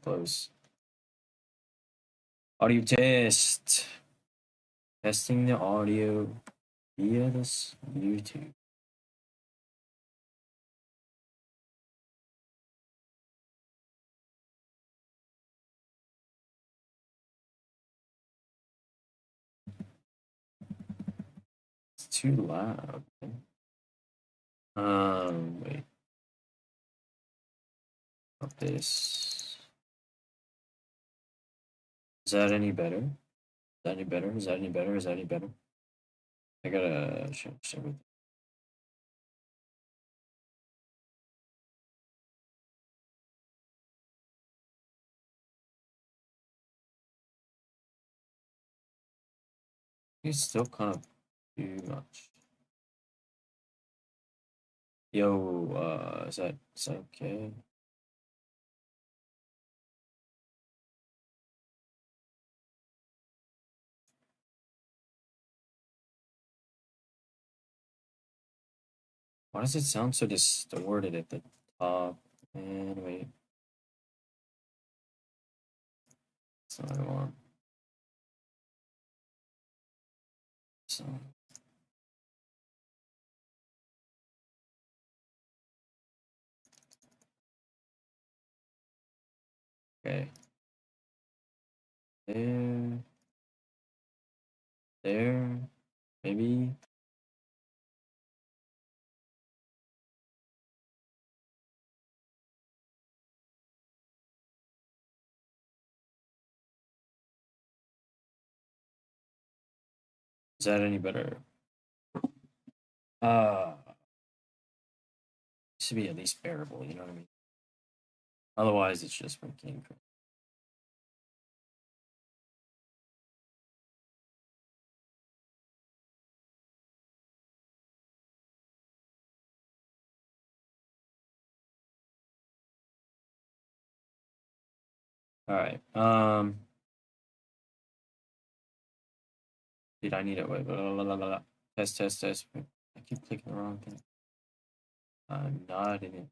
close. Audio test. Testing the audio via this YouTube. It's too loud. Wait. Up this. Is that any better? Is that any better? Is that any better? Is that any better? I gotta change everything. It's still kind of too much. Yo, is that okay? Why does it sound so distorted at the top? And wait. That's not what I want. So. Okay. There. There. Maybe. Is that any better? Should be at least bearable, you know what I mean? Otherwise, it's just freaking crazy. All right. Did I need it? Wait, blah, blah, blah, blah. Test, test, test. I keep clicking the wrong thing. I'm not in it.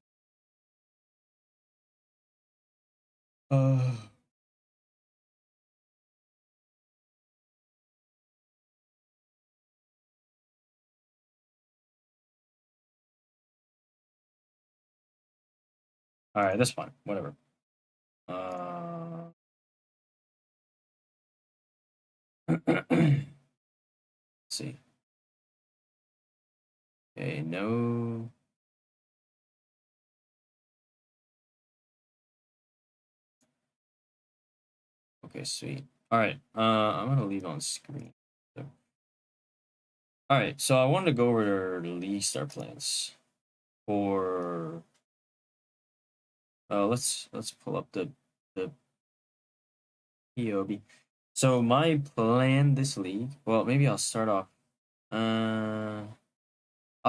Uh. All right, that's fine. Whatever. Let's see. Okay, no. Okay, sweet. All right. I'm gonna leave on screen. So. All right. So I wanted to go over the League Star plans for. Let's pull up the POB. So my plan this league. Well, maybe I'll start off. I'll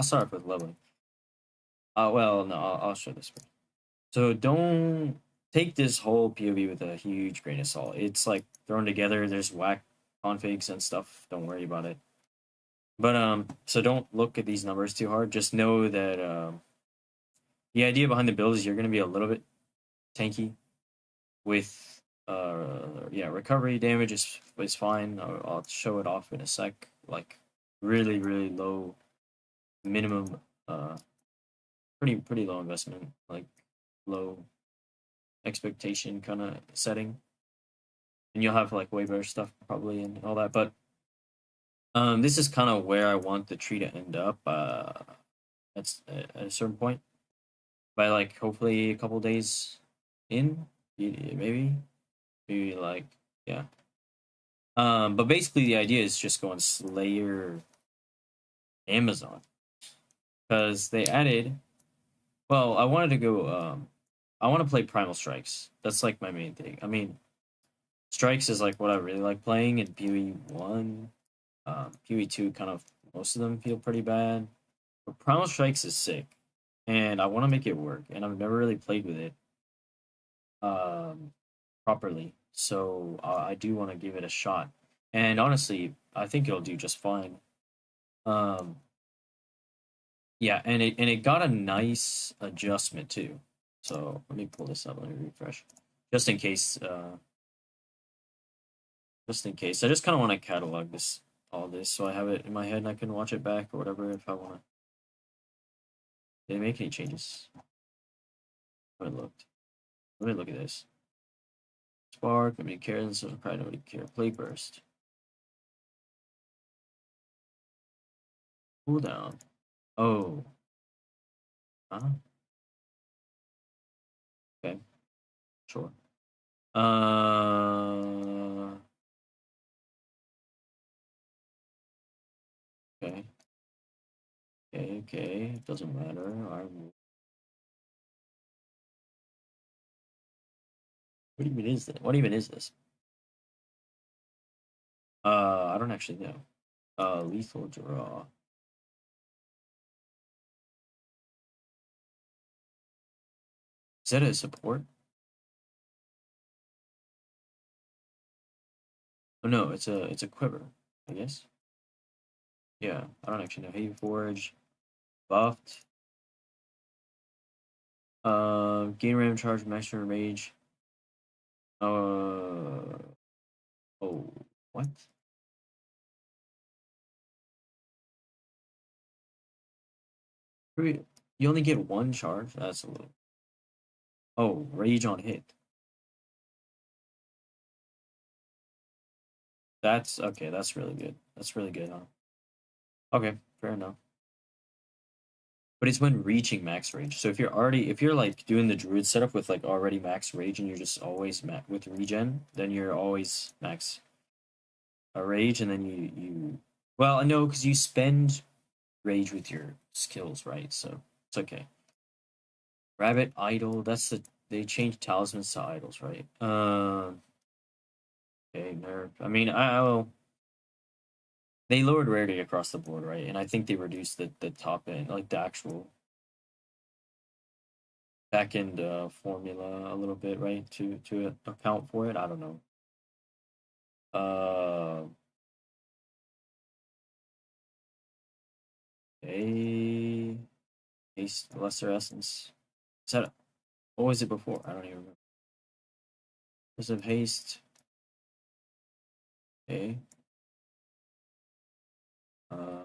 start off with leveling. Well, no, I'll show this first. So don't take this whole POB with a huge grain of salt. It's like thrown together. There's whack configs and stuff. Don't worry about it. But so don't look at these numbers too hard. Just know that the idea behind the build is you're going to be a little bit tanky with yeah, recovery damage is fine. I'll show it off in a sec. Like really low minimum pretty low investment, like low expectation kind of setting, and you'll have like way better stuff probably and all that. But this is kind of where I want the tree to end up. At a certain point, by like hopefully a couple days in, maybe like yeah. But basically the idea is just going Slayer Amazon because they added. Well, I wanted to go. I want to play Primal Strikes. That's like my main thing. I mean, Strikes is like what I really like playing in PoE1. PoE2 kind of most of them feel pretty bad. But Primal Strikes is sick, and I want to make it work. And I've never really played with it properly, so I do want to give it a shot. And honestly, I think it'll do just fine. Um, yeah, and it got a nice adjustment too. So let me pull this up. Let me refresh. just in case. Just in case. I just kind of want to catalog all this, so I have it in my head and I can watch it back or whatever if I want to. Did they make any changes? I haven't looked. Let me look at this. Spark, nobody cares. Probably nobody care. Plague Burst. Cooldown. Oh. Huh? Okay. Sure. Okay. Okay. It doesn't matter. What even is this? What even is this? I don't actually know. Lethal draw. Is that a support? Oh no, it's a quiver, I guess. Yeah, I don't actually know. Heavy Forge, buffed. Gain ram charge, master rage. Oh, what? You only get one charge? That's a little. Oh, rage on hit. That's okay. That's really good. That's really good, huh? Okay, fair enough. But it's when reaching max rage. So if you're like doing the druid setup with like already max rage and you're just always with regen, then you're always max rage, and then you well, no, because you spend rage with your skills, right? So it's okay. Rabbit idol. They changed talismans to idols, right? Okay, nerf. I mean, I'll they lowered rarity across the board, right? And I think they reduced the top end, like the actual back end formula a little bit, right? To account for it. I don't know. Uh, a lesser essence. Is that what was it before? I don't even remember. Was it haste? Okay. Uh,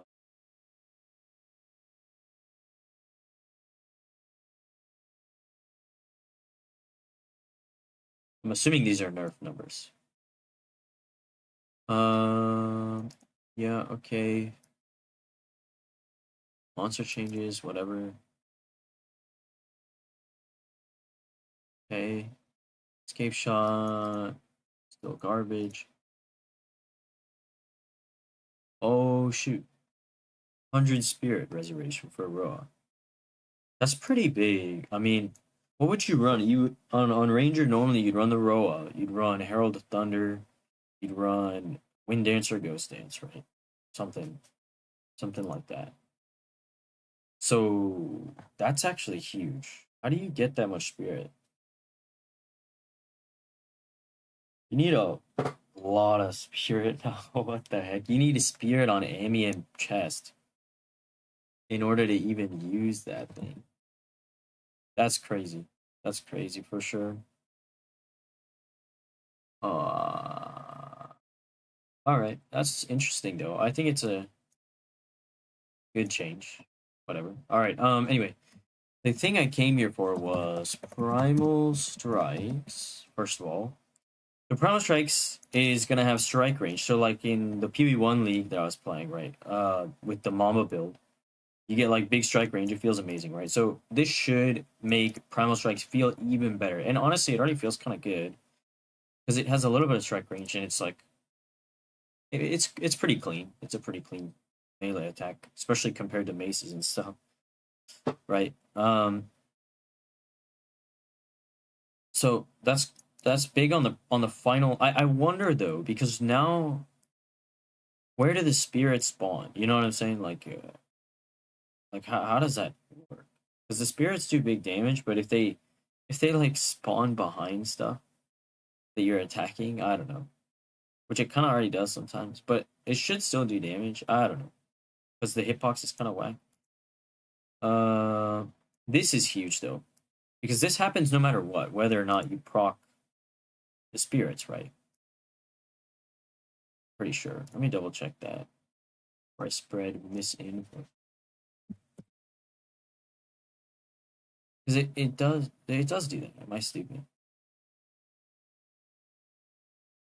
I'm assuming these are nerf numbers. Yeah, okay. Monster changes, whatever. Okay. Escape shot, still garbage. Oh shoot. 100 spirit reservation for Roa. That's pretty big. I mean, what would you run? You on Ranger normally you'd run the Roa, you'd run Herald of Thunder, you'd run Wind Dance or Ghost Dance, right? Something something like that. So that's actually huge. How do you get that much spirit? You need a lot of spirit now. What the heck? You need a spirit on Amy and chest in order to even use that thing. That's crazy. That's crazy for sure. All right. That's interesting though. I think it's a good change. Whatever. All right. Anyway, the thing I came here for was Primal Strikes. First of all, the Primal Strikes is gonna have strike range. So like in the PB1 league that I was playing, right? With the Mama build, you get like big strike range. It feels amazing, right? So this should make Primal Strikes feel even better. And honestly, it already feels kind of good because it has a little bit of strike range, and it's like it's pretty clean. It's a pretty clean melee attack, especially compared to maces and stuff, right? So that's big on the final. I wonder though because now where do the spirits spawn? You know what I'm saying? Like how does that work? Because the spirits do big damage, but if they like spawn behind stuff that you're attacking, I don't know. Which it kind of already does sometimes, but it should still do damage. I don't know because the hitbox is kind of whack. Uh, this is huge though because this happens no matter what, whether or not you proc the spirits, right? Pretty sure. Let me double check that. Or I spread misinfo. Because it does do that. Am I stupid?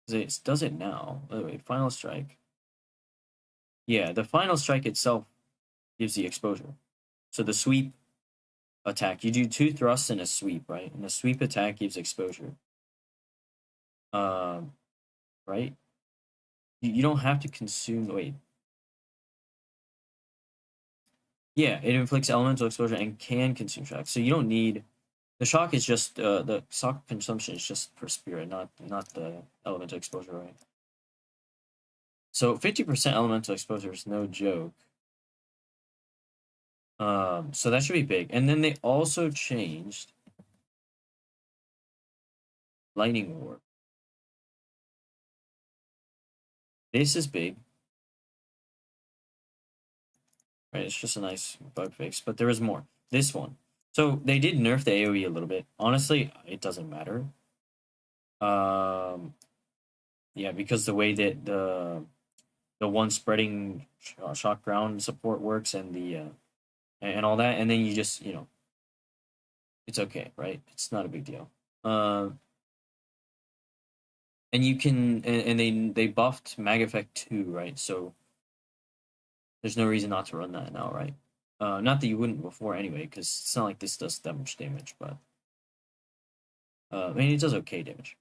Because it does it now. By the way, final strike. Yeah, the final strike itself gives the exposure. So the sweep attack, you do 2 thrusts and a sweep, right? And the sweep attack gives exposure. Um, right? You don't have to consume. Wait. Yeah, it inflicts elemental exposure and can consume shock. So you don't need the shock is just the shock consumption is just for spirit, not the elemental exposure, right? So 50% elemental exposure is no joke. So that should be big. And then they also changed lightning warp. This is big. Right, it's just a nice bug fix, but there is more. This one. So they did nerf the AoE a little bit. Honestly, it doesn't matter. Yeah, because the way that the one spreading shock ground support works and the and all that, and then you just it's okay, right? It's not a big deal. And you can and they buffed Mag Effect 2, right? So there's no reason not to run that now, right? Not that you wouldn't before anyway, because it's not like this does that much damage, but I mean it does okay damage.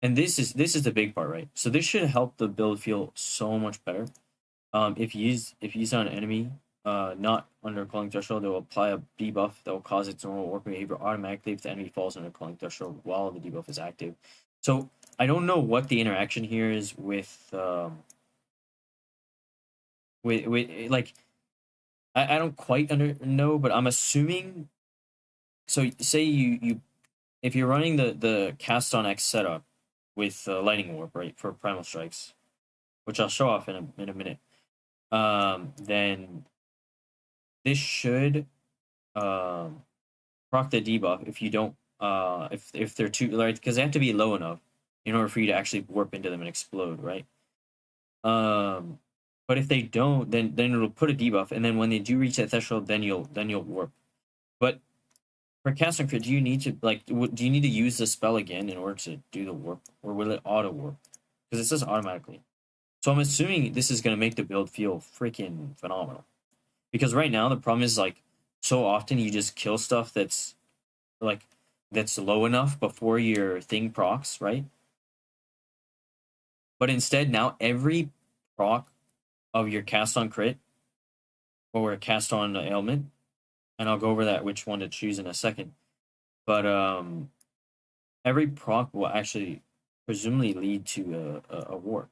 And this is the big part, right? So this should help the build feel so much better. If you use on an enemy, not under calling threshold, they will apply a debuff that will cause its normal warp behavior automatically if the enemy falls under calling threshold while the debuff is active. So I don't know what the interaction here is with like I don't quite know, but I'm assuming. So say you if you're running the cast on X setup with lightning warp, right, for primal strikes, which I'll show off in a minute. Then this should proc the debuff if you don't if they're too, right, because they have to be low enough in order for you to actually warp into them and explode, right? But if they don't, then it'll put a debuff, and then when they do reach that threshold, then you'll warp. But for cast on crit, do you need to do you need to use the spell again in order to do the warp, or will it auto warp? Because it says automatically. So I'm assuming this is gonna make the build feel freaking phenomenal. Because right now the problem is like so often you just kill stuff that's low enough before your thing procs, right? But instead now every proc of your cast on crit or cast on ailment, and I'll go over that which one to choose in a second. But every proc will actually presumably lead to a warp.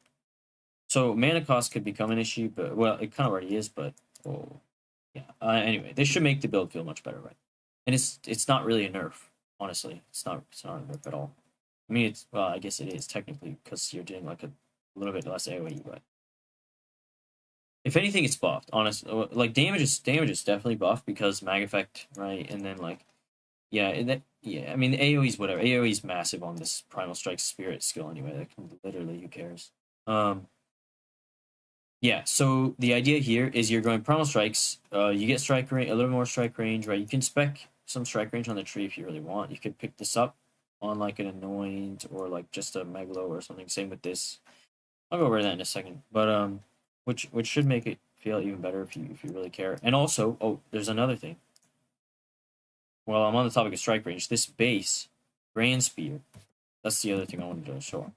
So mana cost could become an issue, but well, it kind of already is. But yeah. Anyway, this should make the build feel much better, right? And it's not really a nerf, honestly. It's not a nerf at all. I mean, I guess it is technically because you're doing like a little bit less AOE, but if anything, it's buffed. Honestly, like damage is definitely buffed because mag effect, right? And then like, yeah, I mean, AOE's whatever. AOE's massive on this Primal Strike Spirit skill anyway. That can literally, who cares? Yeah. So the idea here is you're going Primal Strikes. You get strike range, a little more strike range, right? You can spec some strike range on the tree if you really want. You could pick this up on like an Anoint or like just a Megalo or something. Same with this. I'll go over that in a second, but which should make it feel even better if you really care. And also, oh, there's another thing. Well, I'm on the topic of strike range. This base Grand Spear. That's the other thing I wanted to show.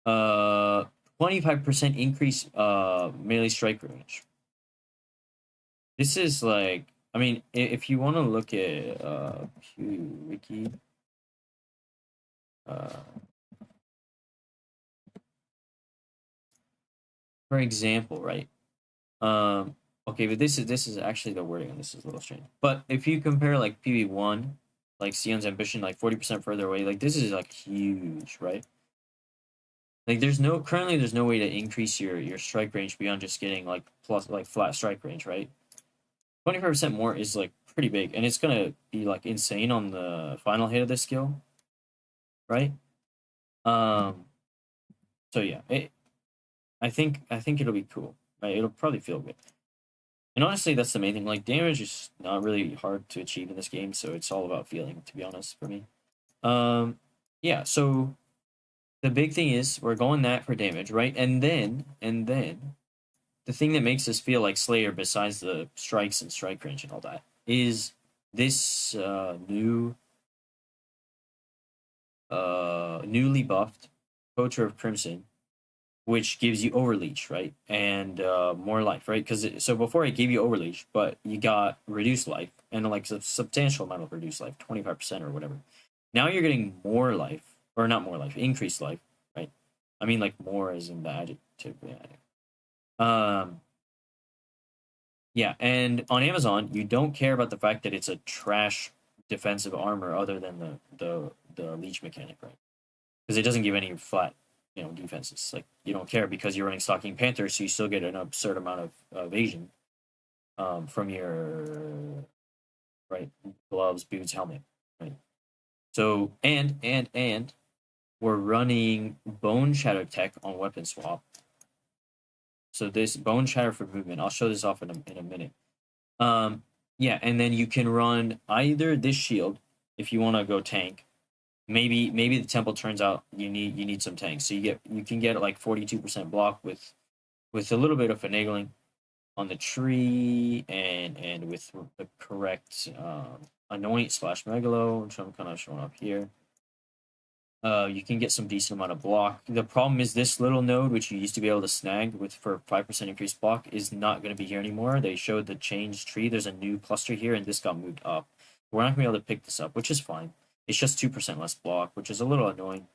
25% increase melee strike range. This is like, I mean, if you want to look at Pew Wiki, for example, right? Okay, but this is actually the wording on this is a little strange. But if you compare like PV1, like Sion's Ambition, like 40% further away, like this is like huge, right? Like currently there's no way to increase your strike range beyond just getting like plus like flat strike range, right? 25% more is like pretty big, and it's gonna be like insane on the final hit of this skill, right? Um, so yeah, I think it'll be cool, right? It'll probably feel good. And honestly, that's the main thing. Like damage is not really hard to achieve in this game, so it's all about feeling, to be honest, for me. Um, yeah. So the big thing is we're going that for damage, right? And then the thing that makes us feel like Slayer, besides the strikes and strike range and all that, is this new newly buffed Poacher of Crimson, which gives you overleech, right? And more life, right? Because so before it gave you overleech, but you got reduced life and like a substantial amount of reduced life, 25% or whatever. Now you're getting more life, or not more life, increased life, right? I mean like more as in the adjective. Yeah. Yeah, and on Amazon, you don't care about the fact that it's a trash defensive armor other than the leech mechanic, right? Because it doesn't give any flat, defenses. Like you don't care because you're running Stalking Panther, so you still get an absurd amount of evasion from your right gloves, boots, helmet, right? So and we're running Bone Shadow Tech on Weapon Swap. So this Bone Shadow for movement. I'll show this off in a minute. Um, yeah, and then you can run either this shield if you want to go tank. Maybe the temple turns out you need some tanks, so you can get like 42% block with a little bit of finagling on the tree and with the correct anoint slash megalo, which I'm kind of showing up here. You can get some decent amount of block. The problem is this little node, which you used to be able to snag with for 5% increased block, is not going to be here anymore. They showed the changed tree. There's a new cluster here, and this got moved up. We're not going to be able to pick this up, which is fine. It's just 2% less block, which is a little annoying.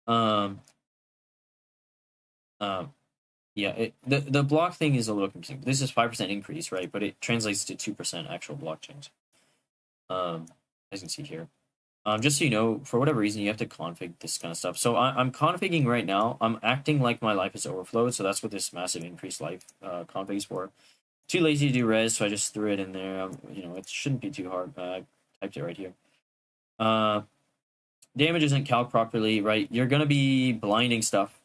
Um, um, yeah, the block thing is a little confusing. This is 5% increase, right? But it translates to 2% actual block change. As you can see here. Just so you know, for whatever reason, you have to config this kind of stuff. So I'm configuring right now. I'm acting like my life is overflowed, so that's what this massive increased life config is for. Too lazy to do res, so I just threw it in there. It shouldn't be too hard. I typed it right here. Damage isn't calc properly, right? You're gonna be blinding stuff.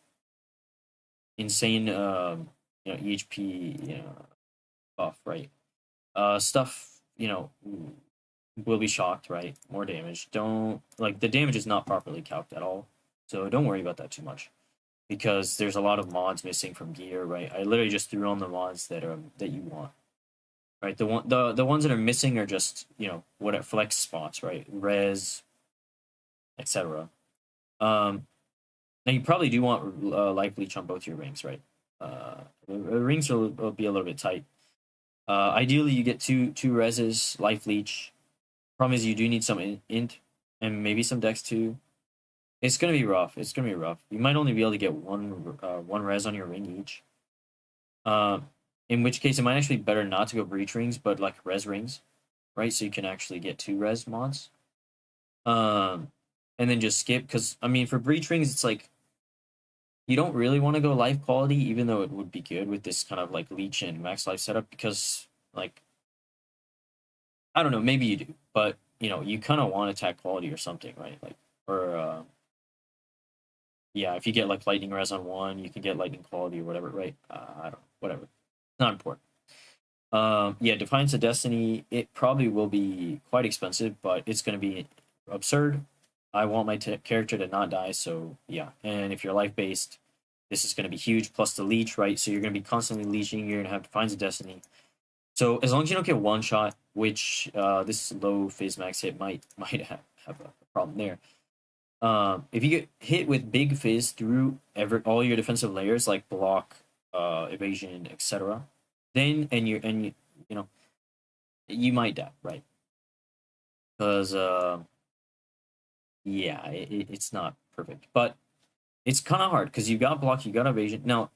Insane, EHP, buff, right? Stuff, will be shocked, right? More damage. Don't like the damage is not properly calced at all, so don't worry about that too much because there's a lot of mods missing from gear, right? I literally just threw on the mods that you want, right? The ones that are missing are just what flex spots, right? Res, etc. Now you probably do want life leech on both your rings, right? The rings will be a little bit tight. Ideally, you get two reses, life leech. Problem is, you do need some int and maybe some dex too. It's gonna be rough. It's gonna be rough. You might only be able to get one res on your ring each. In which case, it might actually be better not to go breach rings, but like res rings, right? So you can actually get two res mods. And then just skip because I mean, for breach rings, it's like you don't really want to go life quality, even though it would be good with this kind of like leech and max life setup because like I don't know, maybe you do, but you kind of want attack quality or something, right? Like, or yeah, if you get like lightning res on one, you can get lightning quality or whatever, right? I don't, whatever, not important. Yeah, Defiance of Destiny, it probably will be quite expensive, but it's going to be absurd. I want my character to not die, so yeah. And if you're life based, this is going to be huge. Plus the leech, right? So you're going to be constantly leeching. You're going to have Defiance of Destiny. So as long as you don't get one shot, which this low phase max hit might have a problem there. If you get hit with big fizz through all your defensive layers like block, evasion, etc., then you might die, right? Because yeah, it's not perfect, but it's kind of hard because you got block, you got evasion. Now,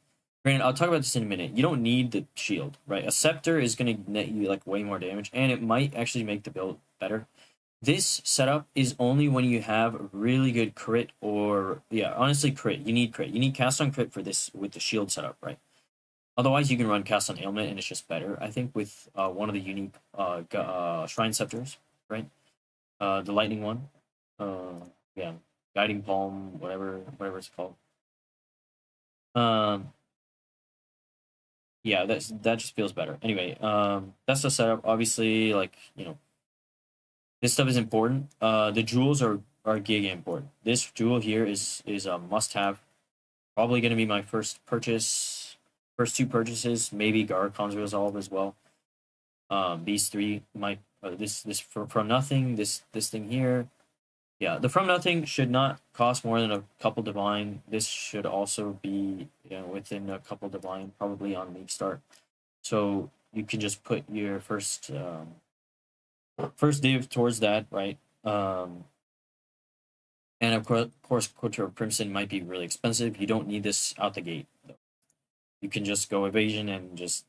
granted, I'll talk about this in a minute. You don't need the shield, right? A scepter is going to net you like way more damage, and it might actually make the build better. This setup is only when you have really good crit or yeah, honestly crit. You need crit. You need cast on crit for this with the shield setup, right? Otherwise, you can run Cast on Ailment, and it's just better. I think with one of the unique Shrine Scepters, right? The Lightning one. Yeah, Guiding Palm, whatever it's called. Um, yeah, that just feels better. Anyway, that's the setup. Obviously, like this stuff is important. The jewels are giga important. This jewel here is a must have. Probably going to be my first purchase, first two purchases. Maybe Garcon's Resolve as well. These three might this from nothing. This thing here. Yeah, the from nothing should not cost more than a couple divine. This should also be within a couple divine, probably on league start. So you can just put your first div towards that, right? And of course, Quarter of Crimson might be really expensive. You don't need this out the gate, though. You can just go evasion and just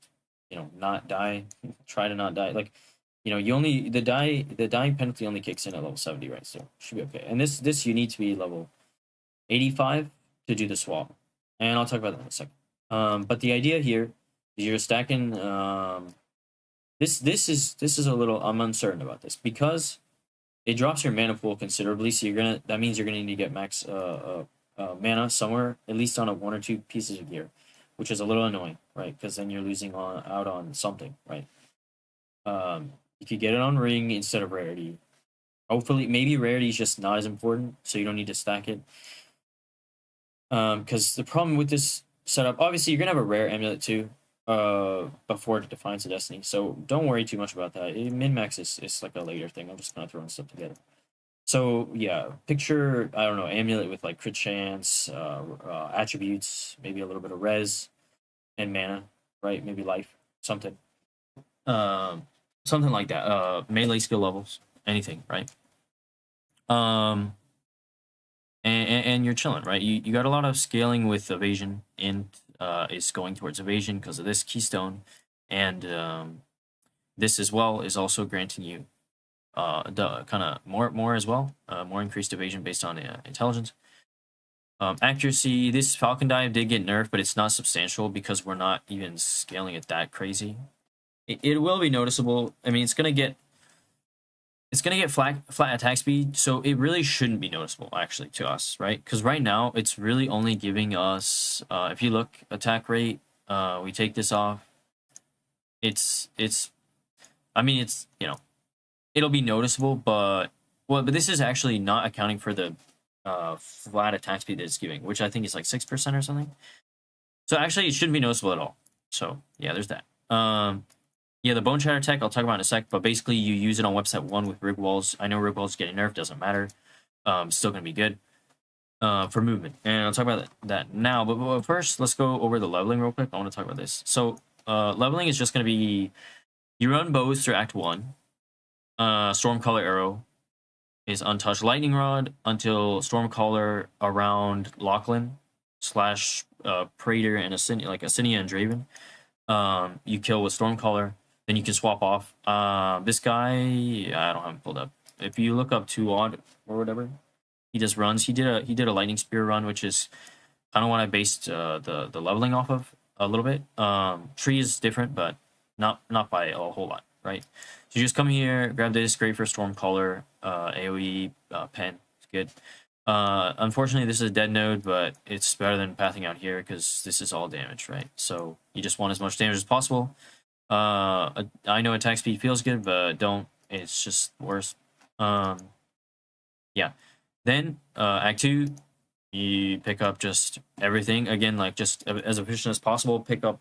not die. Try to not die. Like you only the dying penalty only kicks in at level 70, right? So should be okay. And this you need to be level 85 to do the swap, and I'll talk about that in a second. But the idea here is you're stacking. This is a little. I'm uncertain about this because it drops your mana pool considerably. So that means you're gonna need to get max mana somewhere, at least on a one or two pieces of gear, which is a little annoying, right? Because then you're losing out on something, right? You could get it on ring instead of rarity. Hopefully, maybe rarity is just not as important, so you don't need to stack it. Because the problem with this setup, obviously, you're gonna have a rare amulet too. Before the Defiance of Destiny, so don't worry too much about that. Min max is like a later thing. I'm just kind of throwing stuff together. So yeah, picture I don't know amulet with like crit chance, attributes, maybe a little bit of res, and mana, right? Maybe life, something. Something like that. Melee skill levels, anything, right? And you're chilling, right? You got a lot of scaling with evasion, and is going towards evasion because of this keystone, and this as well is also granting you the kind of more as well, more increased evasion based on intelligence. Accuracy, this Falcon Dive did get nerfed, but it's not substantial because we're not even scaling it that crazy. It will be noticeable. I mean, it's gonna get flat attack speed, so it really shouldn't be noticeable actually to us, right? Because right now it's really only giving us if you look attack rate, we take this off. It's I mean it's it'll be noticeable, but this is actually not accounting for the flat attack speed that it's giving, which I think is like 6% or something. So actually, it shouldn't be noticeable at all. So yeah, there's that. Yeah, the Bone Shatter tech I'll talk about in a sec, but basically you use it on website 1 with Rig Walls. I know Rig Walls getting nerfed, doesn't matter. Still gonna be good for movement, and I'll talk about that now. But first, let's go over the leveling real quick. I want to talk about this. So leveling is just gonna be you run bows through Act 1. Stormcaller Arrow is untouched. Lightning Rod until Stormcaller around Lachlan / Praetor and Assinia and Draven. You kill with Stormcaller. Then you can swap off. This guy, I don't have him pulled up. If you look up 2 odd or whatever, he just runs. He did a lightning spear run, which is kind of what I based the leveling off of a little bit. Tree is different, but not by a whole lot, right? So you just come here, grab this, great for Stormcaller, AoE, pen, it's good. Unfortunately, this is a dead node, but it's better than pathing out here because this is all damage, right? So you just want as much damage as possible. I know attack speed feels good, but don't. It's just worse. Yeah. Then Act 2, you pick up just everything again, like just as efficient as possible. Pick up,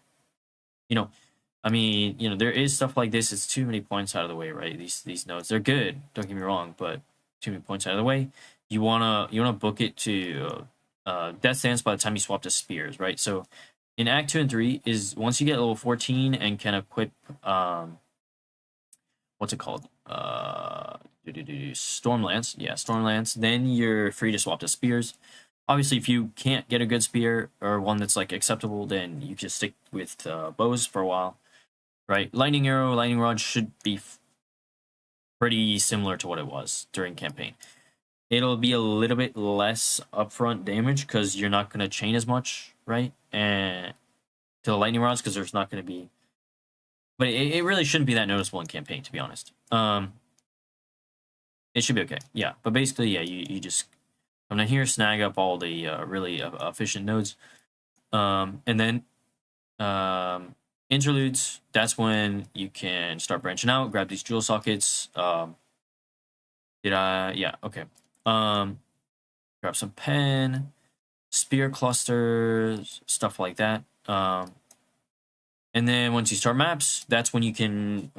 I mean, there is stuff like this. It's too many points out of the way, right? These nodes, they're good. Don't get me wrong, but too many points out of the way. You wanna book it to Death Stance by the time you swap to spears, right? So in Act 2 and 3 is once you get level 14 and can equip what's it called? Stormlance. Yeah, Stormlance. Then you're free to swap to spears. Obviously, if you can't get a good spear or one that's like acceptable, then you just stick with bows for a while, right? Lightning Arrow, Lightning Rod should be pretty similar to what it was during campaign. It'll be a little bit less upfront damage because you're not going to chain as much, right? And to the lightning rods because there's not going to be. But it really shouldn't be that noticeable in campaign, to be honest. It should be okay. Yeah, but basically, yeah, you just come down here, snag up all the really efficient nodes, and then interludes. That's when you can start branching out. Grab these jewel sockets. Yeah. Okay. Grab some pen, spear clusters, stuff like that. And then once you start maps, that's when you can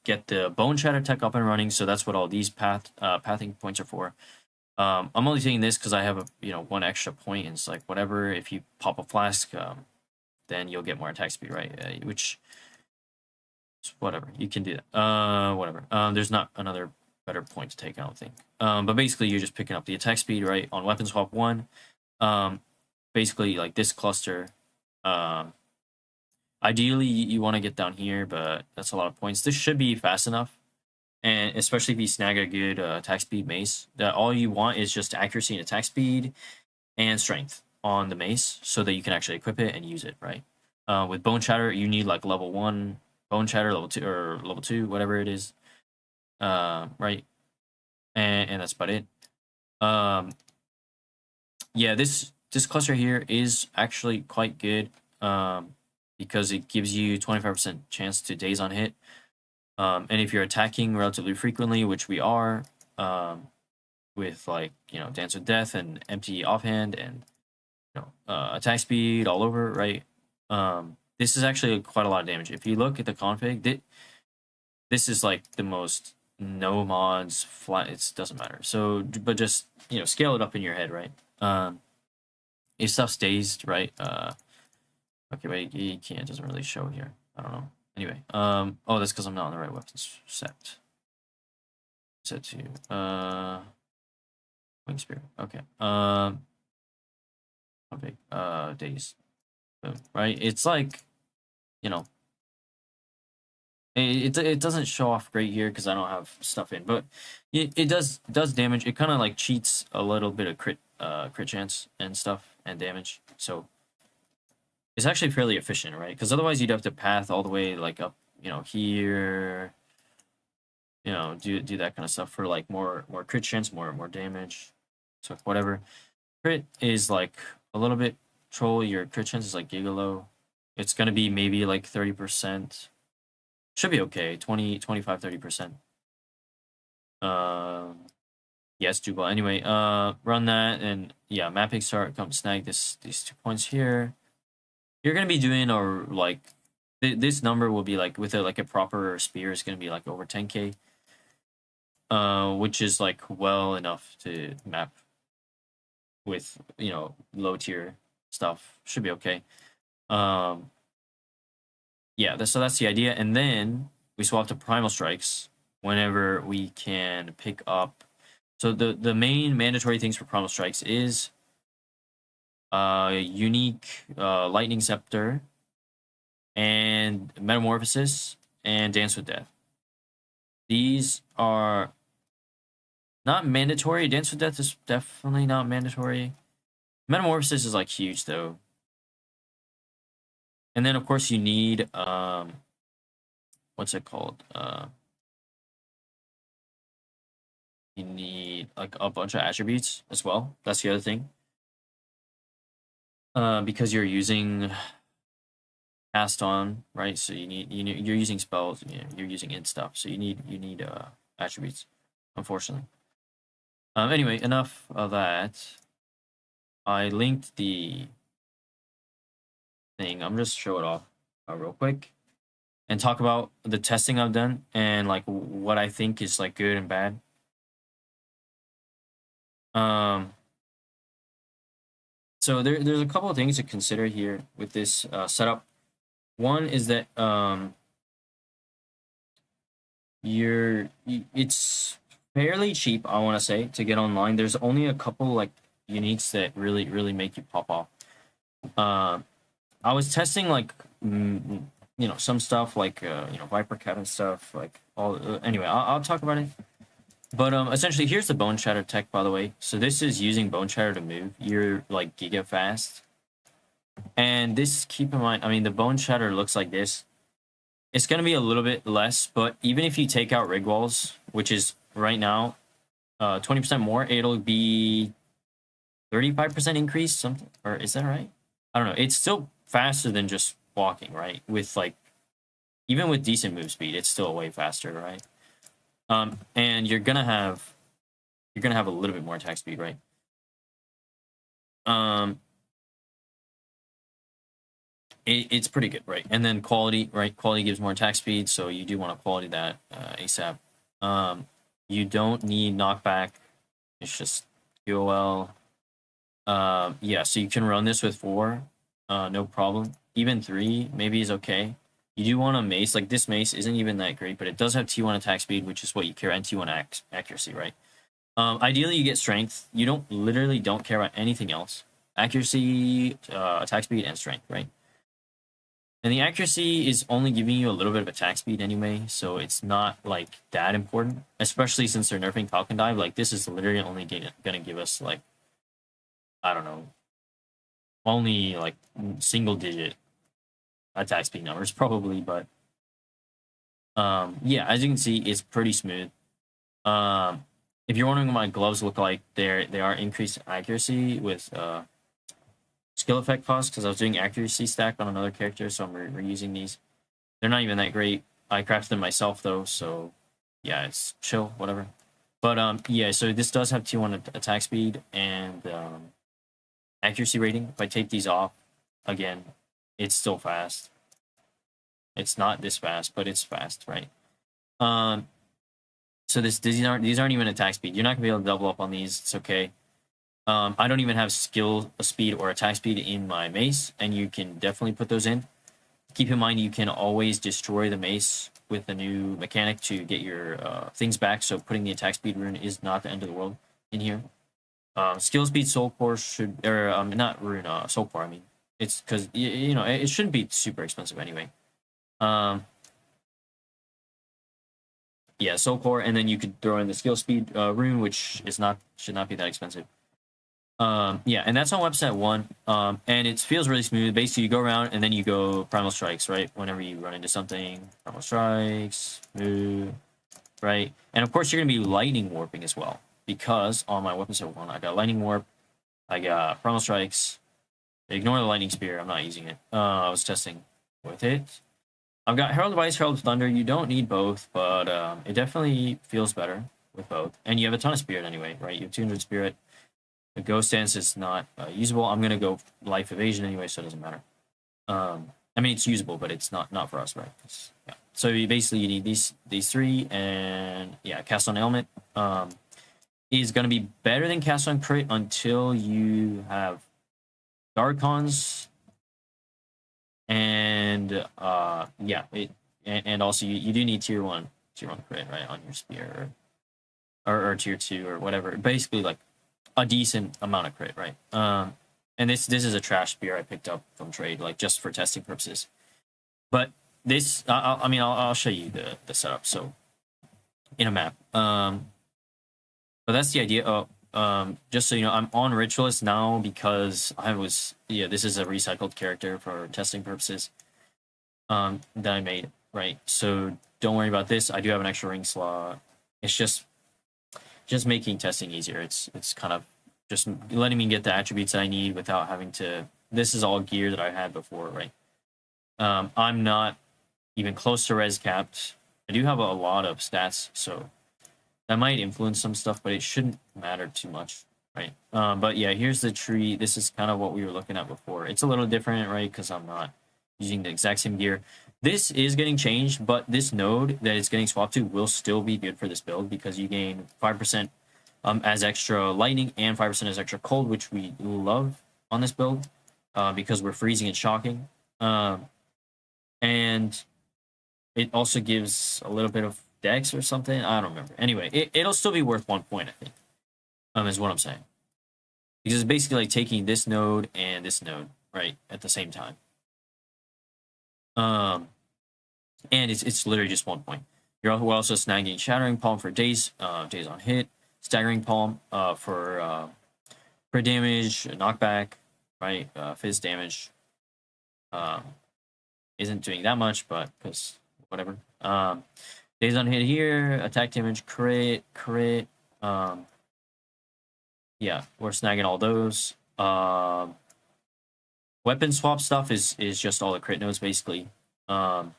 get the bone shatter tech up and running. So that's what all these pathing points are for. I'm only saying this because I have a 1 extra point, and it's like whatever. If you pop a flask, then you'll get more attack speed, right? Which whatever, you can do that. Whatever. There's not another better point to take, I don't think. But basically, you're just picking up the attack speed, right, on weapon swap 1. Basically, like this cluster. Ideally, you want to get down here, but that's a lot of points. This should be fast enough, and especially if you snag a good attack speed mace. That all you want is just accuracy and attack speed and strength on the mace, so that you can actually equip it and use it, right? With bone shatter, you need like level 1 bone shatter, level 2 or level 2, whatever it is, right? And that's about it. Yeah, this cluster here is actually quite good. Because it gives you 25% chance to daze on hit. And if you're attacking relatively frequently, which we are, with like, Dance with Death and empty offhand and, attack speed all over, right? This is actually quite a lot of damage. If you look at the config, this is like the most no mods, flat, it doesn't matter. So, but just, scale it up in your head, right? If stuff's dazed, right? Okay, wait, you can't. It doesn't really show here. I don't know. Anyway, oh, that's because I'm not on the right weapons set. Set to wing spear. Okay. How big? Days. Boom. Right. It's like, it doesn't show off great here because I don't have stuff in, but it does damage. It kind of like cheats a little bit of crit chance and stuff and damage. So. It's actually fairly efficient, right? Because otherwise you'd have to path all the way like up, here, do that kind of stuff for like more crit chance, more damage. So whatever. Crit is like a little bit troll. Your crit chance is like giga low. It's gonna be maybe like 30%. Should be okay. 20, 25, 30%. Yes, doable. Anyway, run that and yeah, mapping start. Come snag these 2 points here. You're gonna be doing, or like this number will be like with a proper spear is gonna be like over 10k, which is like well enough to map with low tier stuff. Should be okay. Yeah, so that's the idea, and then we swap to primal strikes whenever we can pick up. So the main mandatory things for primal strikes is unique lightning scepter and metamorphosis and dance with death. These are not mandatory. Dance with death is definitely not mandatory. Metamorphosis is like huge though. And then of course you need what's it called? You need like a bunch of attributes as well. That's the other thing. Because you're using cast on, right? So you're using spells, you're using int stuff. So you need attributes, unfortunately. Anyway, enough of that. I linked the thing. I'm just show it off real quick and talk about the testing I've done and like what I think is like good and bad. So there's a couple of things to consider here with this setup. One is that it's fairly cheap, I want to say, to get online. There's only a couple like uniques that really make you pop off. I was testing like some stuff like Viper Cat and stuff like all. Anyway, I'll talk about it. But essentially, here's the Bone Shatter tech, by the way. So this is using Bone Shatter to move. You're like giga fast. And this, keep in mind, I mean, the bone shatter looks like this. It's going to be a little bit less, but even if you take out rig walls, which is right now 20% more, it'll be 35% increase, something, or is that right? I don't know. It's still faster than just walking, right? With like, even with decent move speed, it's still way faster, right? And you're gonna have a little bit more attack speed, right? It's pretty good, right? And then quality, right? Quality gives more attack speed, so you do want to quality that ASAP. You don't need knockback. It's just QOL. Yeah, so you can run this with 4, no problem. Even 3 maybe is okay. You do want a mace. Like, this mace isn't even that great, but it does have T1 attack speed, which is what you care, and T1 accuracy, right? Ideally, you get strength. You literally don't care about anything else. Accuracy, attack speed, and strength, right? And the accuracy is only giving you a little bit of attack speed anyway, so it's not like that important. Especially since they're nerfing Falcon Dive. Like, this is literally only gonna give us, like, I don't know, only like single digit attack speed numbers probably, but yeah, as you can see, it's pretty smooth. If you're wondering what my gloves look like, they are increased accuracy with skill effect cost, because I was doing accuracy stack on another character, so I'm reusing these. They're not even that great. I crafted them myself though, so yeah, it's chill, whatever. But yeah, so this does have T1 attack speed and accuracy rating. If I take these off, again, it's still fast. It's not this fast, but it's fast, right? So these aren't even attack speed. You're not gonna be able to double up on these. It's okay. I don't even have skill speed or attack speed in my mace, and you can definitely put those in. Keep in mind, you can always destroy the mace with a new mechanic to get your things back. So putting the attack speed rune is not the end of the world in here. Skill speed soul core should, or not rune, soul core. I mean, it's because you know it shouldn't be super expensive anyway. Yeah, soul core, and then you could throw in the skill speed rune, which should not be that expensive. Yeah, and that's on website 1. And it feels really smooth. Basically, you go around and then you go primal strikes, right? Whenever you run into something, primal strikes, move, right? And of course, you're gonna be lightning warping as well, because on my weapon set 1, I got lightning warp, I got primal strikes. Ignore the lightning spear. I'm not using it. I was testing with it. I've got Herald of Ice, Herald of Thunder. You don't need both, but it definitely feels better with both. And you have a ton of spirit anyway, right? You have 200 spirit. The ghost dance is not usable. I'm gonna go life evasion anyway, so it doesn't matter. I mean, it's usable, but it's not for us, right? Yeah. So you need these 3, and yeah, cast on element is gonna be better than cast on crit until you have Darkons, and yeah, and also you do need tier 1 crit, right, on your spear, or tier 2 or whatever. Basically, like a decent amount of crit, right? And this is a trash spear I picked up from trade, like just for testing purposes. But this, I mean, I'll show you the setup. So in a map, but that's the idea. Just so you know, I'm on Ritualist now because this is a recycled character for testing purposes. That I made, right? So don't worry about this. I do have an extra ring slot. It's just making testing easier. It's kind of just letting me get the attributes that I need without having to. This is all gear that I had before, right? I'm not even close to res capped. I do have a lot of stats, so that might influence some stuff, but it shouldn't matter too much, right? But yeah, here's the tree. This is kind of what we were looking at before. It's a little different, right? Because I'm not using the exact same gear. This is getting changed, but this node that it's getting swapped to will still be good for this build, because you gain 5% as extra lightning and 5% as extra cold, which we love on this build, because we're freezing and shocking. And it also gives a little bit of dex or something. I don't remember. Anyway, it'll still be worth 1 point, I think, is what I'm saying. Because it's basically like taking this node and this node, right, at the same time. And it's literally just 1 point. We're also snagging Shattering Palm for days on hit, Staggering Palm for damage, knockback, right, fizz damage, isn't doing that much, but because whatever. Days on hit here, attack damage, crit. Yeah, we're snagging all those. Weapon swap stuff is just all the crit nodes basically. Grab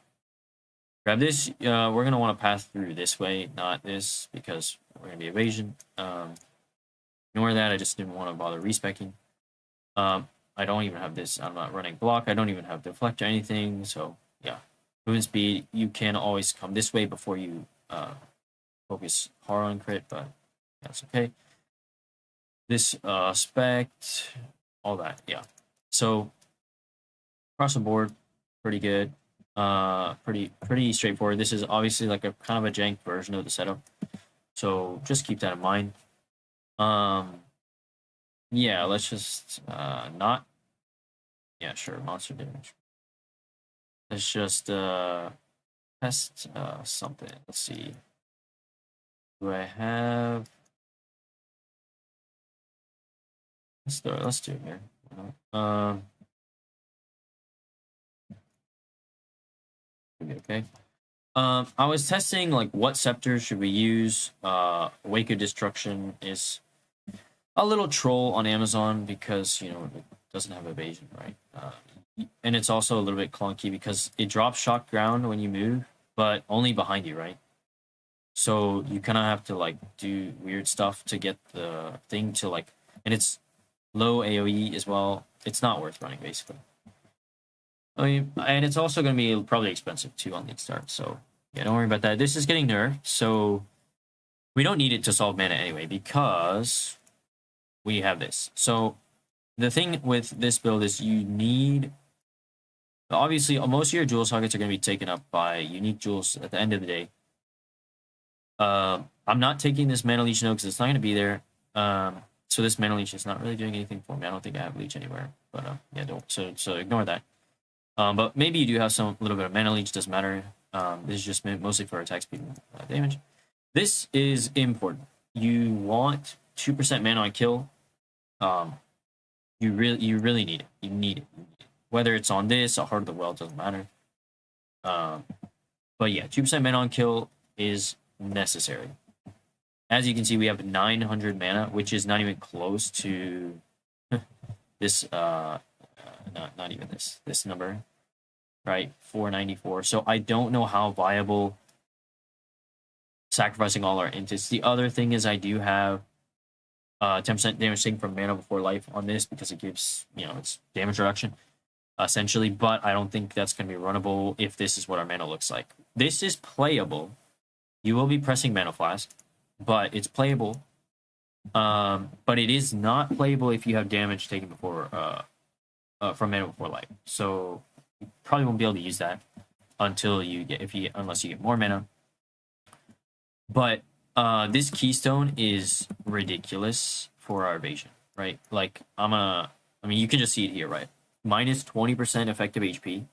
this. We're gonna want to pass through this way, not this, because we're gonna be evasion. Ignore that. I just didn't want to bother respecking. I don't even have this. I'm not running block. I don't even have deflect or anything. So yeah, movement speed. You can always come this way before you focus hard on crit, but that's okay. This spect, all that, yeah. So across the board, pretty good. Pretty straightforward. This is obviously like a kind of a jank version of the setup, so just keep that in mind. Yeah, let's just not. Yeah, sure, monster damage. Let's just test something. Let's see. Do I have? Let's do it here. Okay. I was testing like what scepter should we use. Wake of Destruction is a little troll on Amazon because it doesn't have evasion, right? And it's also a little bit clunky because it drops shock ground when you move, but only behind you, right? So you kind of have to like do weird stuff to get the thing to like, and it's low AOE as well. It's not worth running basically. I mean, and it's also going to be probably expensive too on League Start. So yeah, don't worry about that. This is getting nerfed, so we don't need it to solve mana anyway because we have this. So the thing with this build is you need, obviously, most of your jewel sockets are going to be taken up by unique jewels at the end of the day. I'm not taking this mana leech node because it's not going to be there. So this mana leech is not really doing anything for me. I don't think I have leech anywhere, but yeah, don't. So ignore that. But maybe you do have some little bit of mana leech. Doesn't matter. This is just mostly for attack speed and damage. This is important. You want 2% mana on kill. You really need it. You need it. Whether it's on this or Heart of the Well, doesn't matter. But yeah, 2% mana on kill is necessary. As you can see, we have 900 mana, which is not even close to this. Not even this number, right? 494. So I don't know how viable sacrificing all our ints. The other thing is I do have 10% damage taken from Mana Before Life on this because it gives, it's damage reduction, essentially. But I don't think that's going to be runnable if this is what our mana looks like. This is playable. You will be pressing Mana Flask, but it's playable. But it is not playable if you have damage taken before from Mana Before Life. So you probably won't be able to use that until unless you get more mana. But this keystone is ridiculous for our evasion, right? Like you can just see it here, right? Minus 20% effective HP,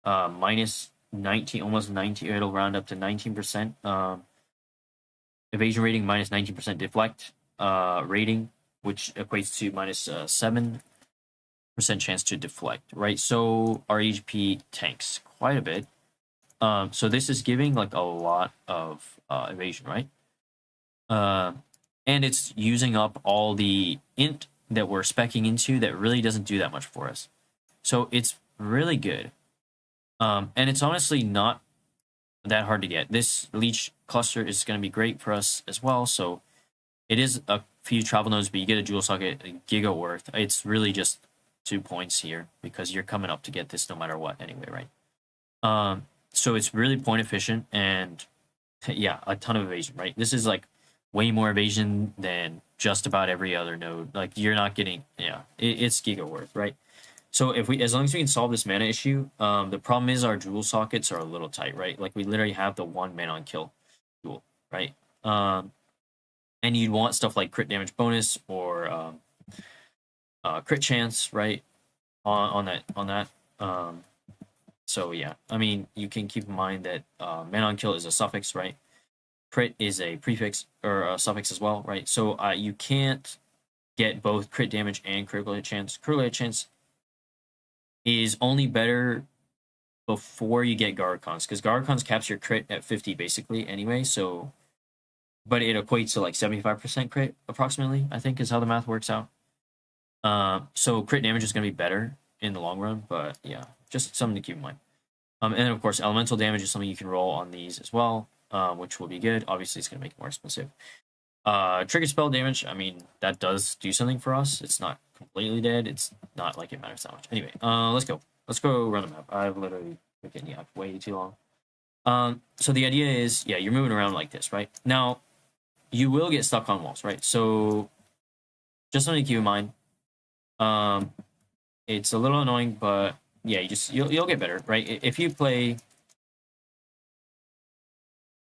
minus 19, almost 19. It'll round up to 19%. Evasion rating minus 19% deflect rating, which equates to minus 7% chance to deflect, right? So our HP tanks quite a bit. So this is giving like a lot of evasion, right? And it's using up all the int that we're specking into that really doesn't do that much for us. So it's really good. And it's honestly not that hard to get. This leech cluster is going to be great for us as well. So it is a few travel nodes, but you get a jewel socket, a giga worth. It's really just 2 points here because you're coming up to get this no matter what anyway, right? So it's really point efficient and yeah, a ton of evasion, right? This is like way more evasion than just about every other node. Like you're not getting, it's giga worth, right? So as long as we can solve this mana issue, the problem is our jewel sockets are a little tight, right? Like we literally have the 1 mana on kill jewel, right? And you'd want stuff like crit damage bonus or crit chance, right? On that. So yeah, I mean, you can keep in mind that mana on kill is a suffix, right? Crit is a prefix or a suffix as well, right? So you can't get both crit damage and critical hit chance. Critical hit chance is only better before you get Garcons, because Garcons caps your crit at 50 basically anyway, so but it equates to like 75% crit approximately, I think is how the math works out. So crit damage is going to be better in the long run, but yeah, just something to keep in mind. And then of course, elemental damage is something you can roll on these as well, which will be good. Obviously, it's going to make it more expensive. Trigger spell damage, I mean, that does do something for us. It's not completely dead. It's not like it matters that much. Anyway, let's go. Let's go run the map. I've literally been getting up way too long. So the idea is, yeah, you're moving around like this, right? Now, you will get stuck on walls, right? So just something to keep in mind. It's a little annoying, but yeah, you'll get better, right? If you play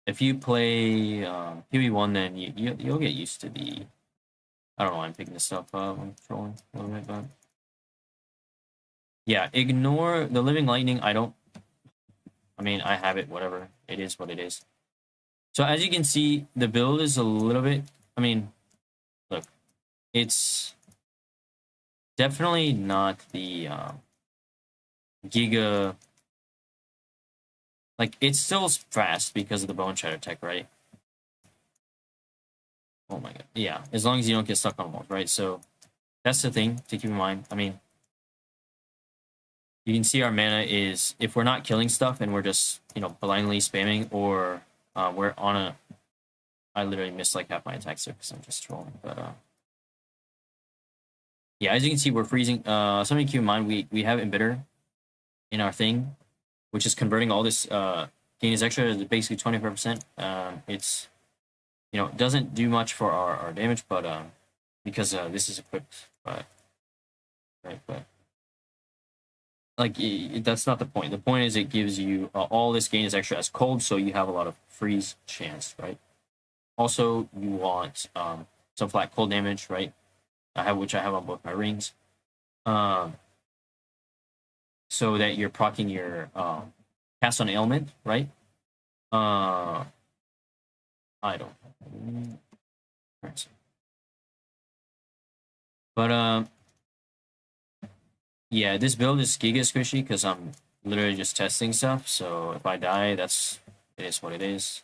PB1, then you'll get used to the. I don't know why I'm picking this stuff up. I'm trolling a little bit, but yeah, ignore the living lightning. I mean, I have it. Whatever, it is what it is. So as you can see, the build is a little bit. I mean, look, it's definitely not the Giga. Like, it's still fast because of the Bone Shatter tech, right? Oh my god. Yeah, as long as you don't get stuck on walls, right? So that's the thing to keep in mind. I mean, you can see our mana is, if we're not killing stuff and we're just, blindly spamming, or we're on a... I literally missed like half my attacks there because I'm just trolling. But yeah, as you can see, we're freezing. Something to keep in mind, we have Embitter in our thing, which is converting all this gain is extra to basically 25%. It's, it doesn't do much for our damage, but because this is equipped, but like that's not the point. The point is it gives you all this gain is extra as cold, so you have a lot of freeze chance, right? Also, you want some flat cold damage, right? Which I have on both my rings, so that you're proccing your cast on ailment, right? I don't. But yeah, this build is giga squishy because I'm literally just testing stuff. So if I die, it is what it is.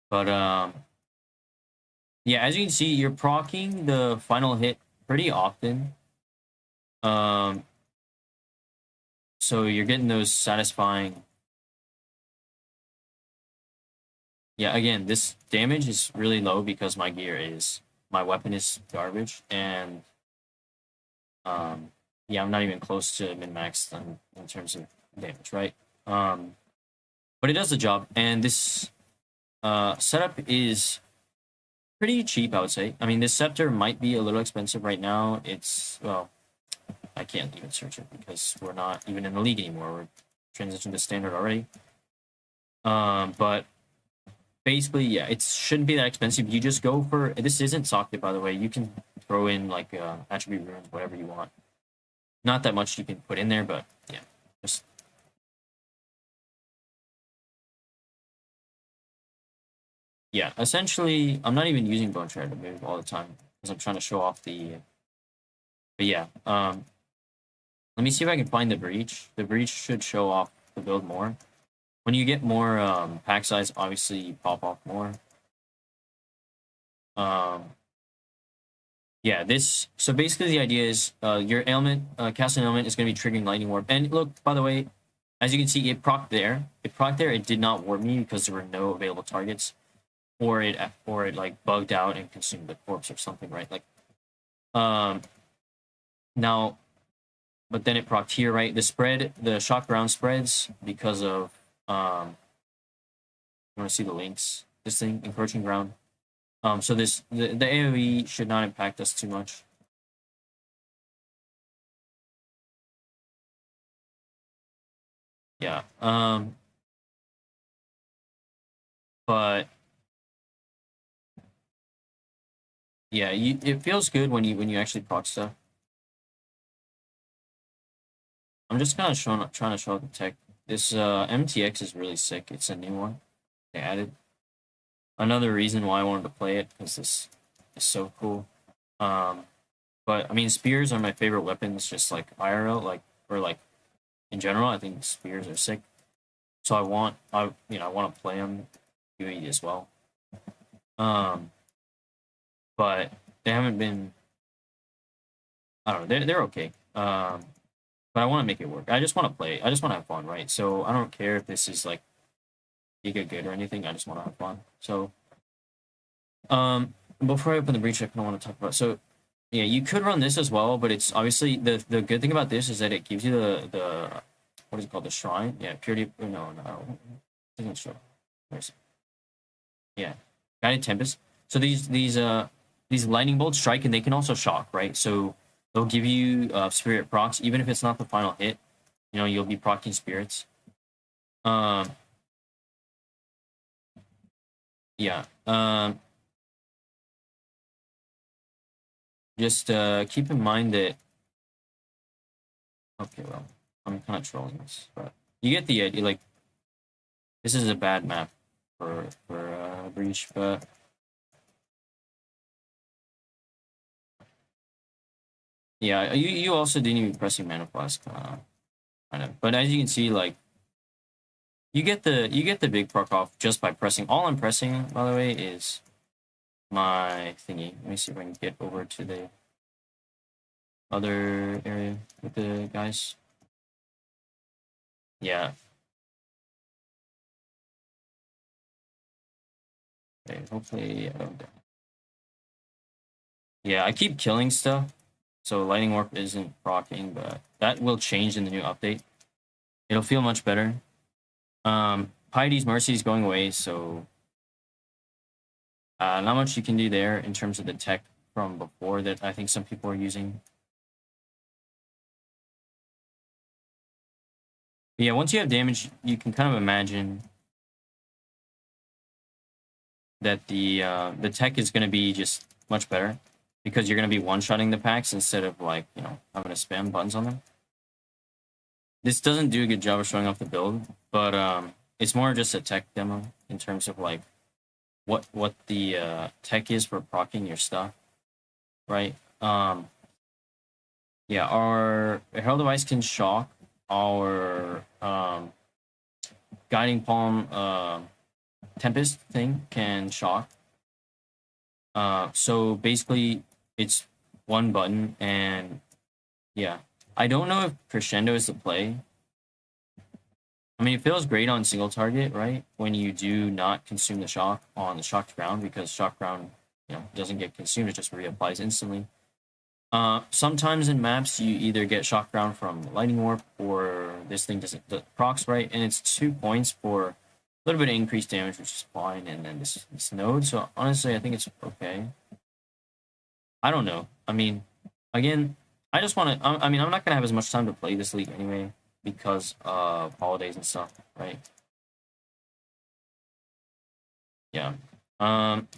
But yeah, as you can see, you're proccing the final hit pretty often. So you're getting those satisfying. Yeah, again, this damage is really low because my weapon is garbage, and yeah, I'm not even close to min-max in terms of damage, right? But it does the job, and this setup is pretty cheap, I would say. I mean, this scepter might be a little expensive right now. It's, well, I can't even search it because we're not even in the league anymore. We're transitioned to standard already. But basically, yeah, it shouldn't be that expensive. You just go for, this isn't socket, by the way. You can throw in like attribute runes, whatever you want. Not that much you can put in there, but yeah, just. Yeah, essentially, I'm not even using Bone Shredder to move all the time because I'm trying to show off the. But yeah, let me see if I can find the breach. The breach should show off the build more. When you get more pack size, obviously you pop off more. Yeah, this. So basically, the idea is your ailment, casting ailment is going to be triggering lightning warp. And look, by the way, as you can see, it procced there. It did not warp me because there were no available targets, or it like bugged out and consumed the corpse or something, right? Like, now, but then it procced here, right? The shock ground spreads because of you want to see the links? This thing, encroaching ground. So the AoE should not impact us too much. Yeah. But yeah, it feels good when you actually proc stuff. I'm just kind of trying to show the tech. This MTX is really sick. It's a new one they added. Another reason why I wanted to play it because this is so cool. But I mean, spears are my favorite weapons, just like IRL, like or like in general. I think spears are sick. So I want to play them PvE as well. But they haven't been. I don't know. They're okay. But I want to make it work. I just want to play. I just want to have fun, right? So I don't care if this is like giga good or anything. I just want to have fun. So, before I open the breach, I kind of want to talk about. So, yeah, you could run this as well, but it's obviously the good thing about this is that it gives you the what is it called, the shrine? Yeah, purity. No. I think it's shrine. Where's it? Yeah, guided tempest. So these lightning bolts strike and they can also shock, right? So they'll give you spirit procs even if it's not the final hit. You know, you'll be proccing spirits. Um, yeah. Just keep in mind that. Okay, well, I'm kind of trolling this, but you get the idea. Like, this is a bad map for breach, but yeah, you also didn't even pressing mana flask, kind of. But as you can see, like you get the big proc off just by pressing. All I'm pressing, by the way, is my thingy. Let me see if I can get over to the other area with the guys. Yeah. Okay, hopefully I don't die. Yeah, I keep killing stuff, so lightning warp isn't proccing, but that will change in the new update. It'll feel much better. Piety's Mercy is going away, so not much you can do there in terms of the tech from before that I think some people are using. But yeah, once you have damage, you can kind of imagine that the tech is going to be just much better because you're going to be one-shotting the packs instead of like, you know, having to spam buttons on them. This doesn't do a good job of showing off the build, but it's more just a tech demo in terms of like what the tech is for proccing your stuff, right? Yeah, our Herald Device can shock. Our Guiding Palm Tempest thing can shock. So basically, it's one button, and yeah, I don't know if Crescendo is the play. I mean, it feels great on single target, right? When you do not consume the shock on the shocked ground, because shock ground, you know, doesn't get consumed; it just reapplies instantly. Sometimes in maps you either get shock ground from lightning warp or this thing doesn't procs, right, and it's 2 points for a little bit of increased damage, which is fine, and then this node. So honestly, I think it's okay. I don't know. I mean, again, I just want to. I mean, I'm not gonna have as much time to play this league anyway because of holidays and stuff, right? Yeah. Um.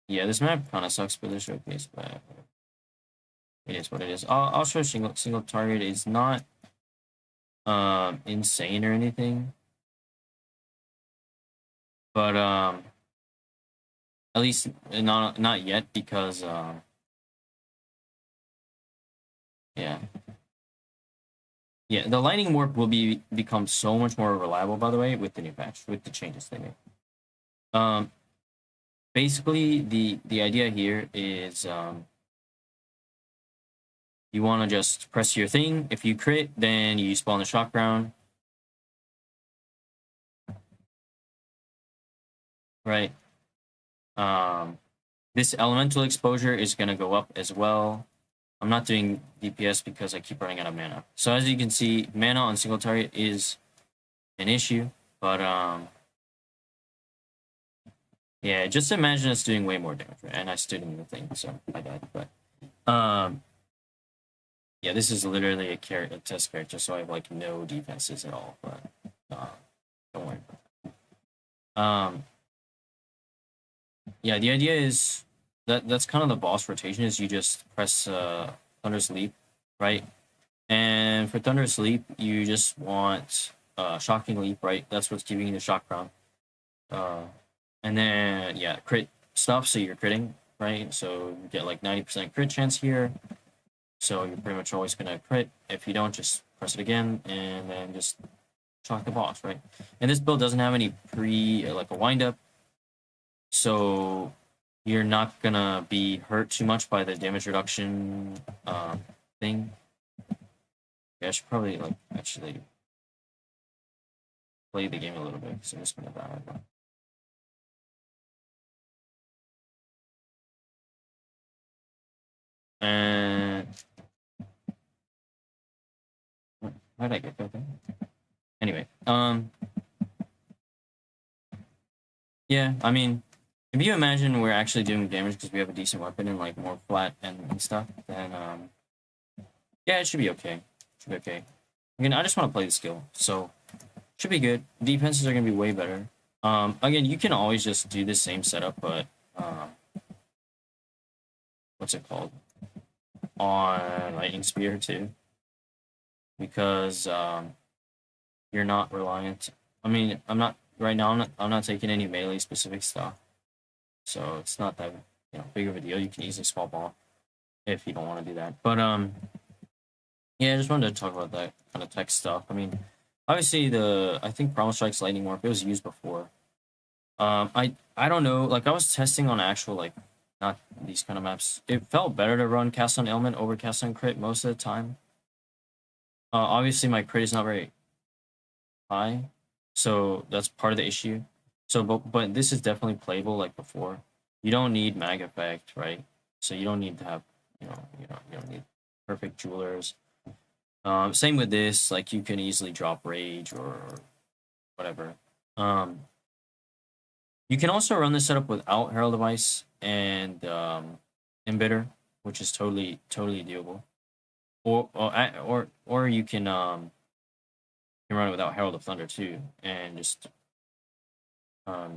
Yeah, this map kind of sucks for the showcase, but it is what it is. I'll show single target. It's not insane or anything, but at least not yet because yeah. Yeah, the lightning warp will become so much more reliable, by the way, with the new patch, with the changes they made. Basically the idea here is you want to just press your thing. If you crit, then you spawn the shock ground, right? This elemental exposure is going to go up as well. I'm not doing DPS because I keep running out of mana. So as you can see, mana on single target is an issue, but yeah, just imagine us doing way more damage, right? And I stood in the thing, so I died. But yeah, this is literally a test character, so I have like no defenses at all. But don't worry. Yeah, the idea is that's kind of the boss rotation. Is you just press Thunderous Leap, right? And for Thunderous Leap, you just want Shocking Leap, right? That's what's giving you the shock round. And then yeah, crit stuff, so you're critting. right? So you get like 90% crit chance here. So you're pretty much always gonna crit. If you don't, just press it again and then just shock the boss, right? And this build doesn't have any like a wind up, so you're not gonna be hurt too much by the damage reduction thing. Yeah, I should probably like actually play the game a little bit because I'm just gonna die. And how did I get that thing? Anyway, yeah, I mean, if you imagine we're actually doing damage because we have a decent weapon and like more flat and stuff, then yeah, it should be okay. Should be okay. Again, I just want to play the skill, so should be good. Defenses are gonna be way better. Again, you can always just do the same setup, but what's it called? On Lightning Spear too, because you're not reliant. I mean, I'm not right now. I'm not taking any melee specific stuff, so it's not that big of a deal. You can easily swap off if you don't want to do that. But yeah, I just wanted to talk about that kind of tech stuff. I mean, obviously I think Primal Strike's Lightning Warp, it was used before. I don't know. Like I was testing on actual like not these kind of maps. It felt better to run Cast on Ailment over Cast on Crit most of the time. Obviously my crit is not very high, so that's part of the issue. So, but this is definitely playable like before. You don't need mag effect, right? So you don't need to have you don't need perfect jewelers. Same with this. Like you can easily drop rage or whatever. You can also run this setup without Herald of Ice and Embitter, which is totally doable. Or you can run it without Herald of Thunder too, and just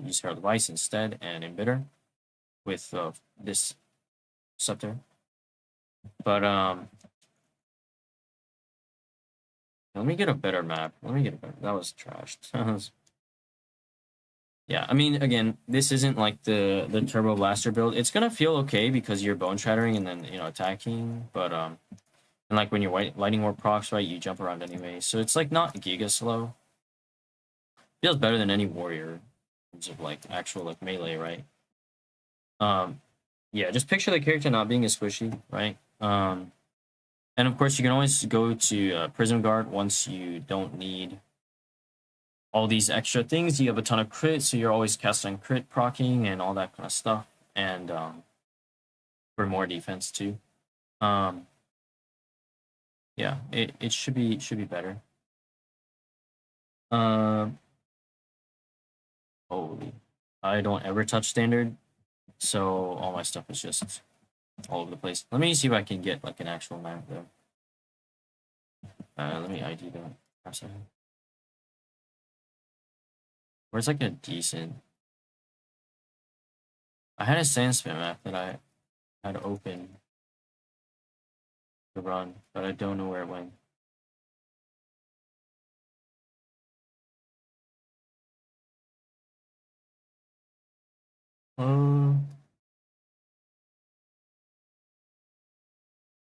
use Herald of Ice instead and Embitter with this scepter. But let me get a better map. Let me get a better. That was trashed. Yeah, I mean, again, this isn't like the Turbo Blaster build. It's gonna feel okay because you're bone shattering and then attacking, but and like when you're lightning warp procs, right, you jump around anyway, so it's like not giga slow. Feels better than any warrior in terms of like actual like melee, right? Yeah, just picture the character not being as squishy, right? And of course you can always go to Prism Guard once you don't need all these extra things. You have a ton of crit, so you're always casting crit proccing and all that kind of stuff, and for more defense too. Yeah, it should be better. Holy, I don't ever touch standard, so all my stuff is just all over the place. Let me see if I can get like an actual map though. Let me ID that. Where's like a decent? I had a Sandspin map that I had open to run, but I don't know where it went.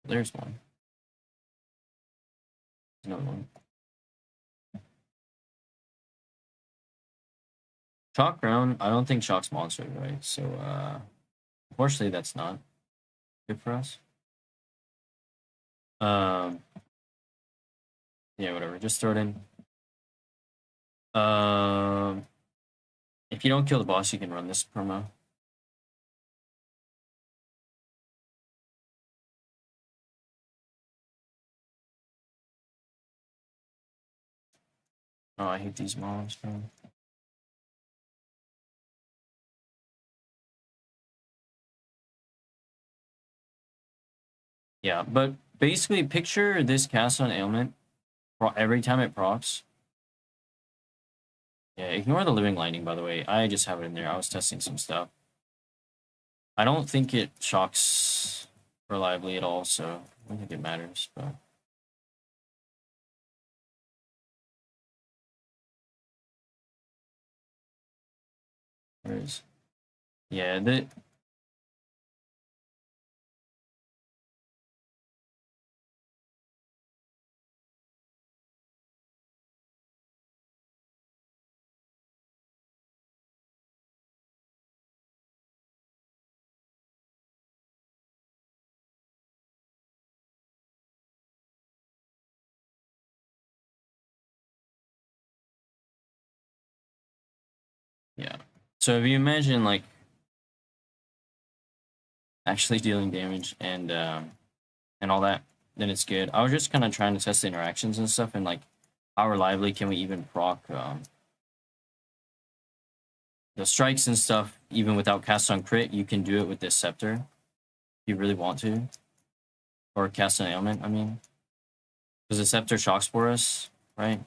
There's one. Another one. Chalk ground. I don't think Chalk's monster, right? So unfortunately that's not good for us. Yeah, whatever. Just throw it in. If you don't kill the boss, you can run this promo. Oh, I hate these mobs, man. Yeah, but basically, picture this cast on ailment every time it procs. Yeah, ignore the living lightning, by the way. I just have it in there. I was testing some stuff. I don't think it shocks reliably at all, so I don't think it matters, but. Where is? Yeah, So if you imagine like actually dealing damage and all that, then it's good. I was just kind of trying to test the interactions and stuff, and like how reliably can we even proc the strikes and stuff even without cast on crit. You can do it with this scepter if you really want to, or cast an ailment. I mean, because the scepter shocks for us, right?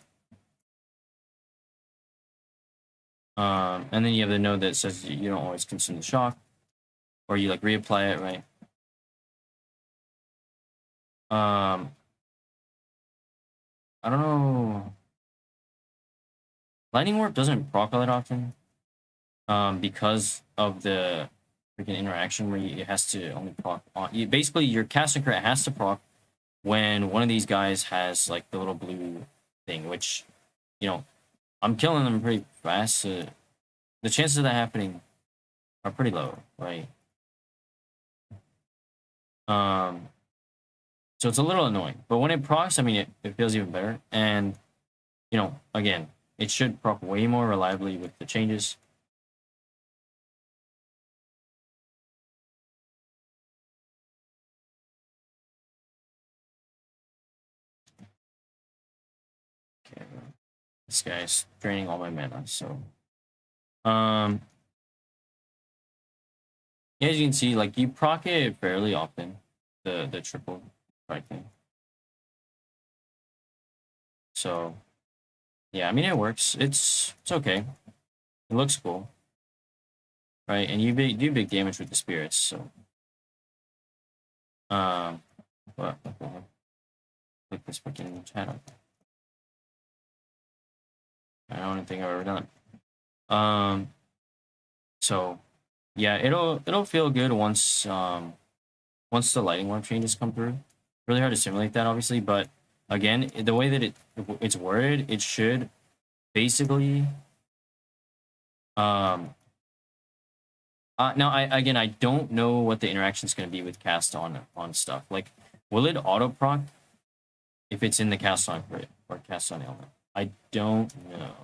And then you have the node that says you don't always consume the shock, or you like reapply it, right? I don't know. Lightning Warp doesn't proc all that often, because of the freaking interaction where it has to only proc on. Basically, your cast and crit has to proc when one of these guys has like the little blue thing, which, you know, I'm killing them pretty fast. So the chances of that happening are pretty low, right? Um, so it's a little annoying, but when it procs, I mean, it feels even better. And, you know, again, it should proc way more reliably with the changes. Okay, this guy's draining all my mana, so as you can see, like you proc it fairly often, the triple strike thing. So yeah, I mean it works. It's okay. It looks cool, right? And you do big damage with the spirits, so but click this freaking chat up. I don't think I've ever done it. So yeah, it'll feel good once once the lighting warp changes come through. Really hard to simulate that, obviously, but again, the way that it's worded, it should basically now I don't know what the interaction is going to be with cast on stuff. Like, will it auto proc if it's in the cast on crit or cast on ailment? I don't know.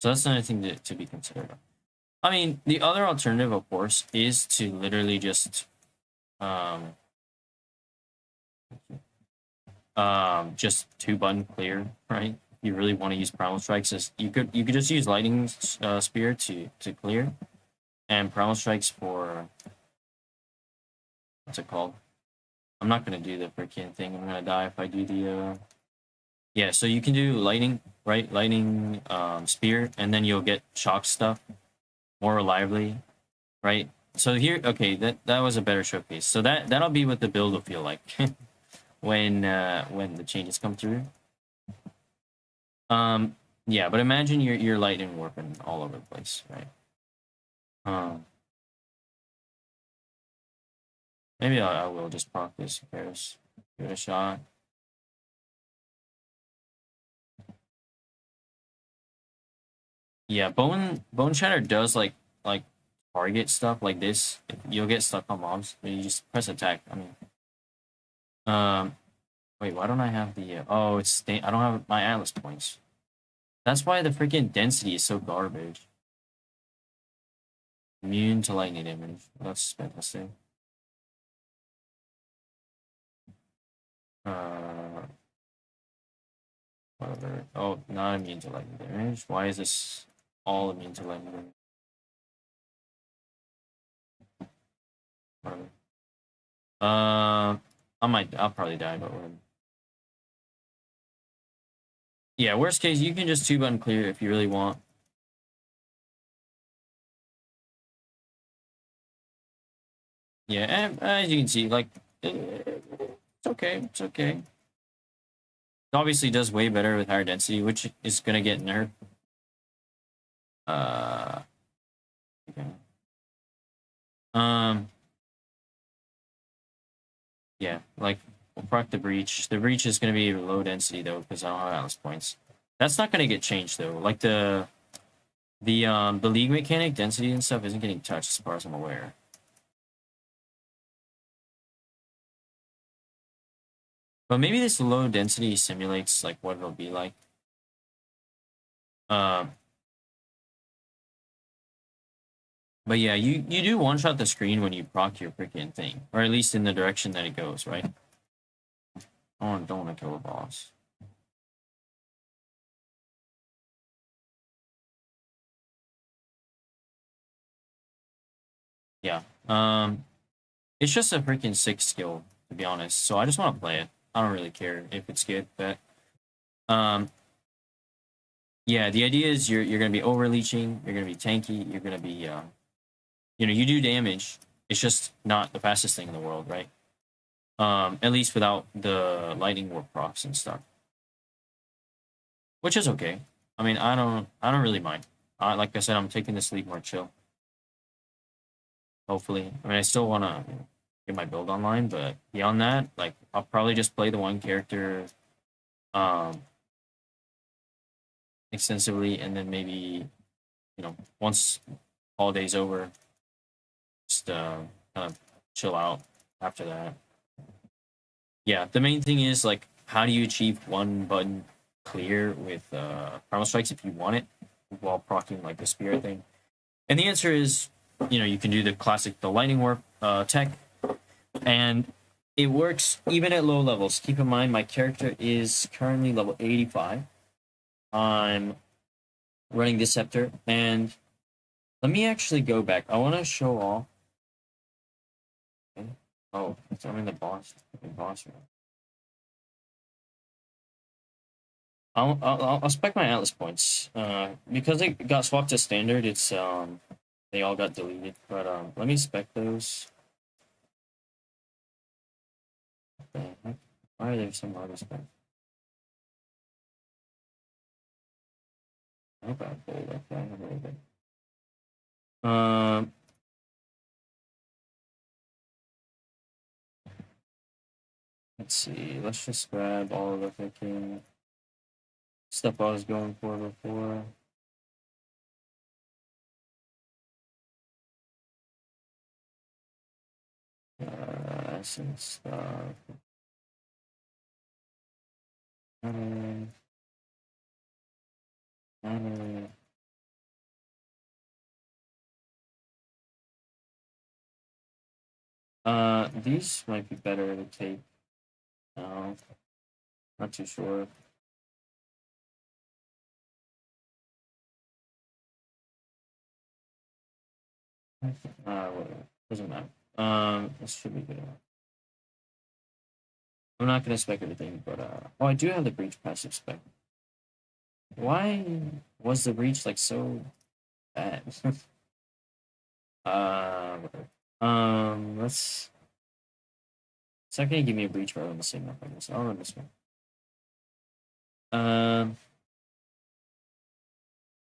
So that's another thing to be considered. I mean, the other alternative, of course, is to literally just just 2-button clear, right? If you really want to use primal strikes, you could just use lightning spear to clear, and primal strikes for what's it called? I'm not gonna do the freaking thing. I'm gonna die if I do the yeah. So you can do lightning, right? Lightning spear, and then you'll get shock stuff more reliably, right? So here, okay, that was a better showcase. So that'll be what the build will feel like when the changes come through. Yeah, but imagine you're lightning warping all over the place, right? Maybe I will just proc this. Who cares? Give it a shot. Yeah, bone shatter does like target stuff like this. You'll get stuck on mobs, but you just press attack. I mean, wait, why don't I have the? Oh, I don't have my Atlas points. That's why the freaking density is so garbage. Immune to lightning damage. That's fantastic. Uh, whatever. Oh, not immune to lightning damage. Why is this all immune to lightning damage? Whatever. I'll probably die, but whatever. Yeah, worst case, you can just 2-button clear if you really want. Yeah, and as you can see, like, it's okay. It's okay. It obviously does way better with higher density, which is going to get nerfed. Okay. Yeah, like, we'll proc the breach. The breach is going to be low density, though, because I don't have Atlas points. That's not going to get changed, though. Like, the league mechanic density and stuff isn't getting touched as far as I'm aware. But maybe this low density simulates like what it'll be like. But yeah, you do one shot the screen when you proc your freaking thing, or at least in the direction that it goes, right? Don't want to kill a boss. Yeah. It's just a freaking sick skill, to be honest. So I just want to play it. I don't really care if it's good, but um, yeah. The idea is you're gonna be overleaching. You're gonna be tanky. You're gonna be you do damage. It's just not the fastest thing in the world, right? At least without the lightning warp procs and stuff, which is okay. I mean, I don't really mind. Like I said, I'm taking this league more chill. Hopefully, I mean, I still want to get my build online, but beyond that, like I'll probably just play the one character um extensively, and then maybe once holiday's over, just kind of chill out after that. Yeah, the main thing is like how do you achieve one button clear with primal strikes if you want it while proccing like the spirit thing? And the answer is, you can do the classic the lightning warp tech, and it works even at low levels. Keep in mind my character is currently level 85. I'm running this scepter, and let me actually go back. I want to show off. Okay. Oh, I'm in the boss room. I'll spec my Atlas points. Because it got swapped to standard, it's they all got deleted. But let me spec those. What the heck? Why are there some auto specs? I hope I pulled that guy a little bit. Um, let's see. Let's just grab all of the freaking stuff I was going for before. Some stuff. Um, um, these might be better to take. Not too sure. Whatever. Doesn't matter. This should be good enough. I'm not gonna spec everything, but oh, I do have the breach passive spec. Why was the breach like so bad? Whatever. Let's. It's not gonna give me a breach rather than the same map, I guess. I'll run this one.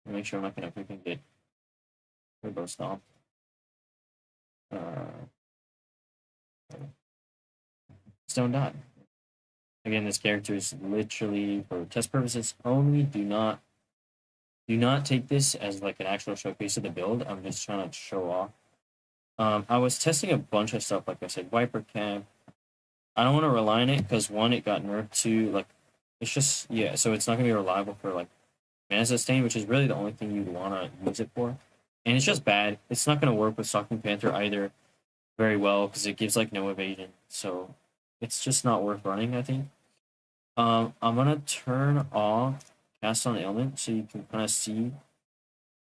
Make sure I'm not gonna freaking get turbo stomp. Uh, Stone Dot. Again, this character is literally for test purposes only. Do not take this as like an actual showcase of the build. I'm just trying to show off. I was testing a bunch of stuff, like I said, Viper Camp. I don't want to rely on it because one, it got nerfed. Two, like it's just so it's not gonna be reliable for like mana sustain, which is really the only thing you'd want to use it for. And it's just bad. It's not gonna work with Stalking Panther either very well because it gives like no evasion. So it's just not worth running, I think. I'm gonna turn off Cast on Ailment so you can kind of see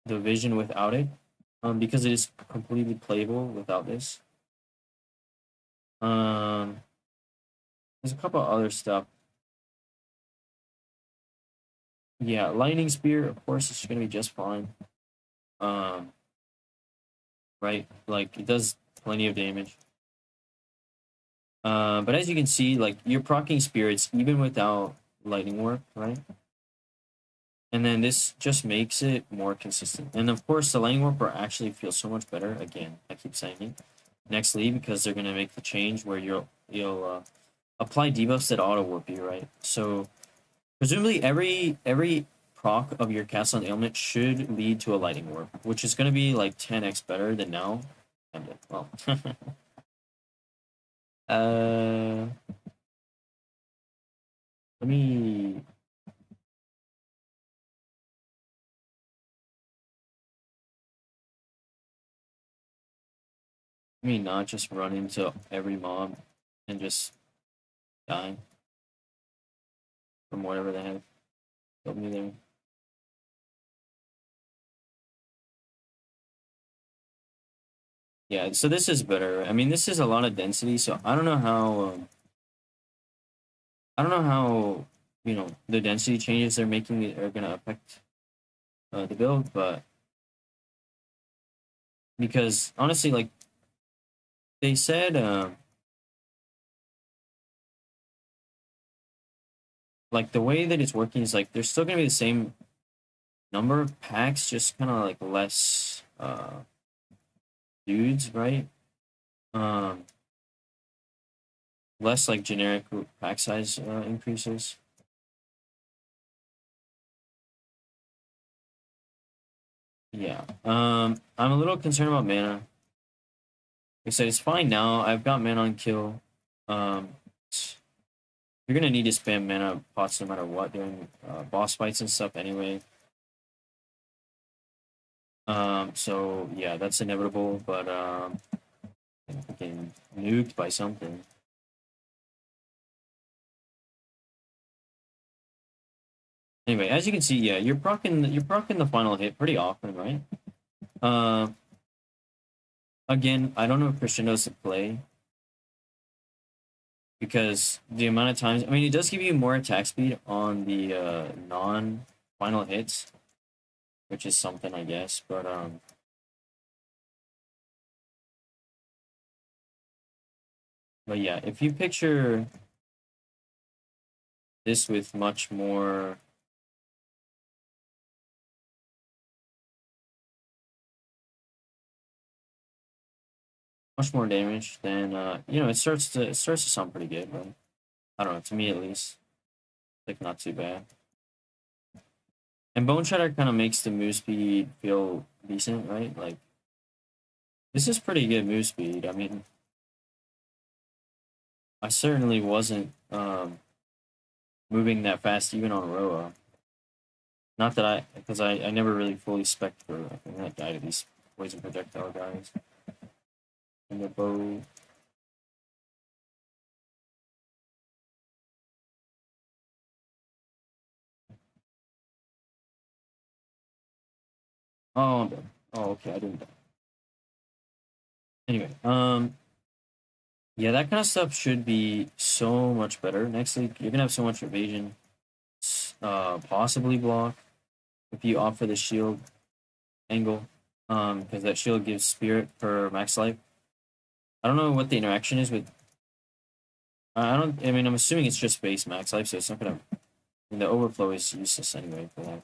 the vision without it. Because it is completely playable without this. There's a couple other stuff. Yeah, Lightning Spear, of course, is gonna be just fine. Um, right, like it does plenty of damage. But as you can see, like you're proccing spirits even without Lightning Warp, right? And then this just makes it more consistent. And of course, the Lightning Warper actually feels so much better. Again, I keep saying it. Next league because they're gonna make the change where you'll apply debuffs that auto warp you, right? So presumably every proc of your cast on ailment should lead to a lightning warp, which is gonna be like 10x better than now. Well, uh, let me. I mean, not just run into every mob and just die from whatever they have killed me there. Yeah, so this is better. I mean, this is a lot of density, so I don't know how. I don't know how the density changes they're making are gonna affect the build, but because honestly, like they said, like the way that it's working is like there's still gonna be the same number of packs, just kind of like less dudes, right? Um, less like generic pack size increases. Yeah. I'm a little concerned about mana. Like I said, it's fine now. I've got mana on kill. Um, you're gonna need to spam mana pots no matter what during boss fights and stuff anyway. So yeah, that's inevitable, but getting nuked by something. Anyway, as you can see, yeah, you're procking the final hit pretty often, right? Uh, Again, I don't know if Christian knows to play because the amount of times, I mean, it does give you more attack speed on the non-final hits, which is something, I guess. But yeah, if you picture this with much more damage, then it starts to sound pretty good. But I don't know, to me at least, like not too bad. And Bone Shatter kind of makes the move speed feel decent, right? Like this is pretty good move speed. I mean, I certainly wasn't moving that fast even on Roa. Not that because I never really fully spec for that guy to these poison projectile guys. And the bow. Oh, I'm dead. Oh, okay, I didn't die. Anyway, yeah, that kind of stuff should be so much better. Next week, you're gonna have so much evasion, possibly block if you opt for the shield angle, because that shield gives spirit for max life. I don't know what the interaction is with. I don't. I mean, I'm assuming it's just base max life, so it's not gonna. I mean, the overflow is useless anyway for that.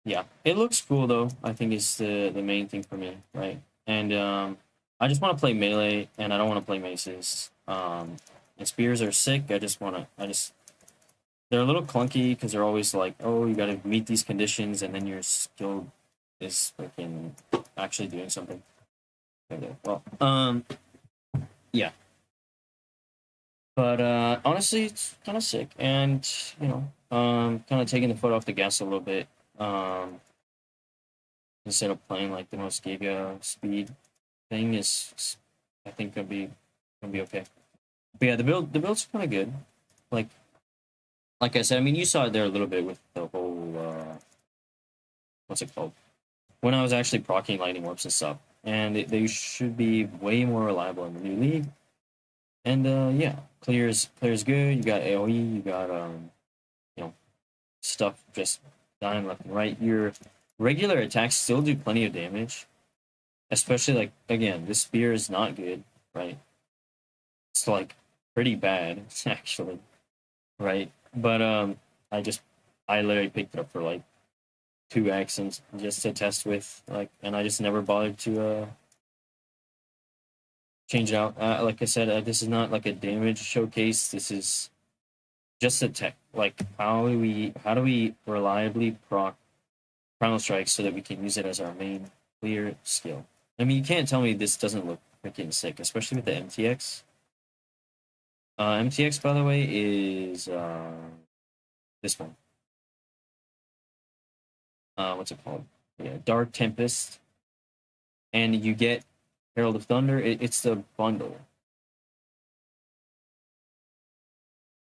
Yeah, it looks cool though. I think is the main thing for me, right? And I just want to play melee, and I don't want to play maces. And spears are sick. They're a little clunky because they're always like, oh, you got to meet these conditions, and then your skill is freaking actually doing something. Okay, well, yeah, but honestly, it's kind of sick, and kind of taking the foot off the gas a little bit. Um, Instead of playing like the most Giga speed thing I think gonna be okay. But yeah, the build's kind of good. Like like I said, I mean you saw it there a little bit with the whole what's it called? When I was actually proccing lightning warps and stuff, and they should be way more reliable in the new league. And yeah, clear's good. You got AOE, you got you know stuff just dying left and right. Your regular attacks still do plenty of damage, especially like again, this spear is not good, right? It's like pretty bad actually, right? But I literally picked it up for like 2x and just to test with like, and I just never bothered to change it out. Like I said, this is not like a damage showcase. This is just a tech. Like how do we reliably proc primal strikes so that we can use it as our main clear skill. I mean, you can't tell me this doesn't look freaking sick, especially with the MTX. MTX, by the way, is this one. what's it called? Yeah, Dark Tempest, and you get Herald of Thunder. It's the bundle.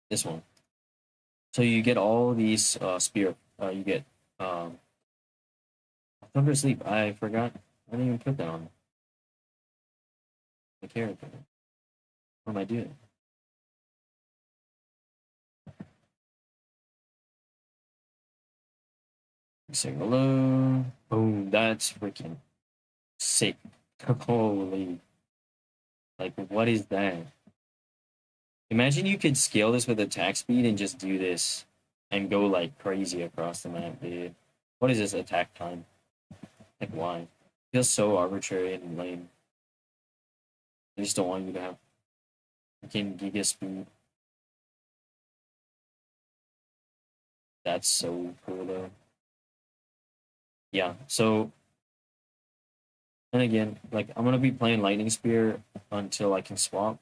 This one. So you get all these spear. You get Thunder Sleep. I forgot. I didn't even put that on the character. What am I doing? Say hello. Boom. That's freaking sick. Holy. Like, what is that? Imagine you could scale this with attack speed and just do this and go like crazy across the map, dude. What is this attack time? Like, why? It feels so arbitrary and lame. I just don't want you to have freaking giga speed. That's so cool, though. Yeah, so, and again, like, I'm gonna be playing Lightning Spear until I can swap,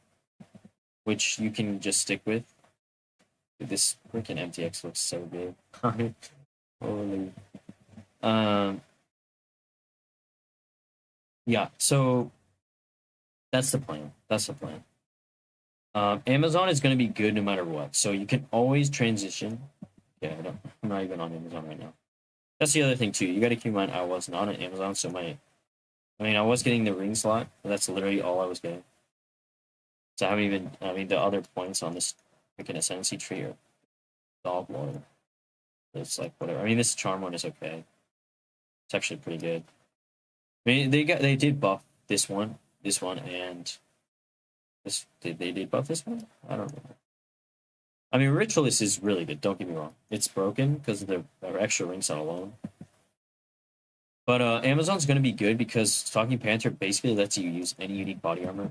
which you can just stick with. This freaking MTX looks so good. Holy. Um, yeah, so that's the plan. That's the plan. Amazon is going to be good no matter what. So you can always transition. Yeah, I'm not even on Amazon right now. That's the other thing too. You got to keep in mind I was not on Amazon, so I was getting the ring slot, but that's literally all I was getting. So I haven't even. I mean, the other points on this freaking ascendancy tree are dog water. It's like whatever. I mean, this charm one is okay. It's actually pretty good. I mean, they did buff this one, and this they did buff this one. I don't know. I mean, Ritualist is really good. Don't get me wrong; it's broken because of the extra ring set alone. But Amazon's going to be good because Talking Panther basically lets you use any unique body armor.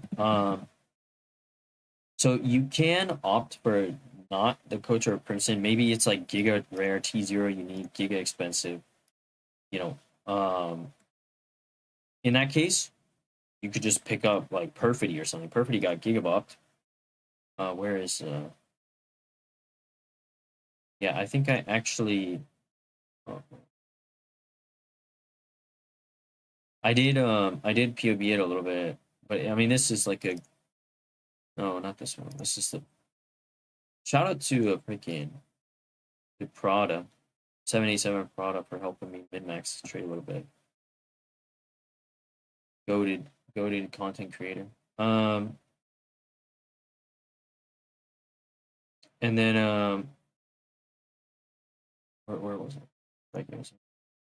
So you can opt for not the coach or Crimson. Maybe it's like Giga Rare, T0 unique, Giga expensive. You know, in that case, you could just pick up like Perfidy or something. Perfidy got Giga buffed. Where is yeah, I think I actually uh, I did POV it a little bit, but I mean this is like a no, not this one. This is the shout out to a freaking to Prada 787 Prada for helping me min max trade a little bit. Goaded goaded content creator. Um and then where was it? Like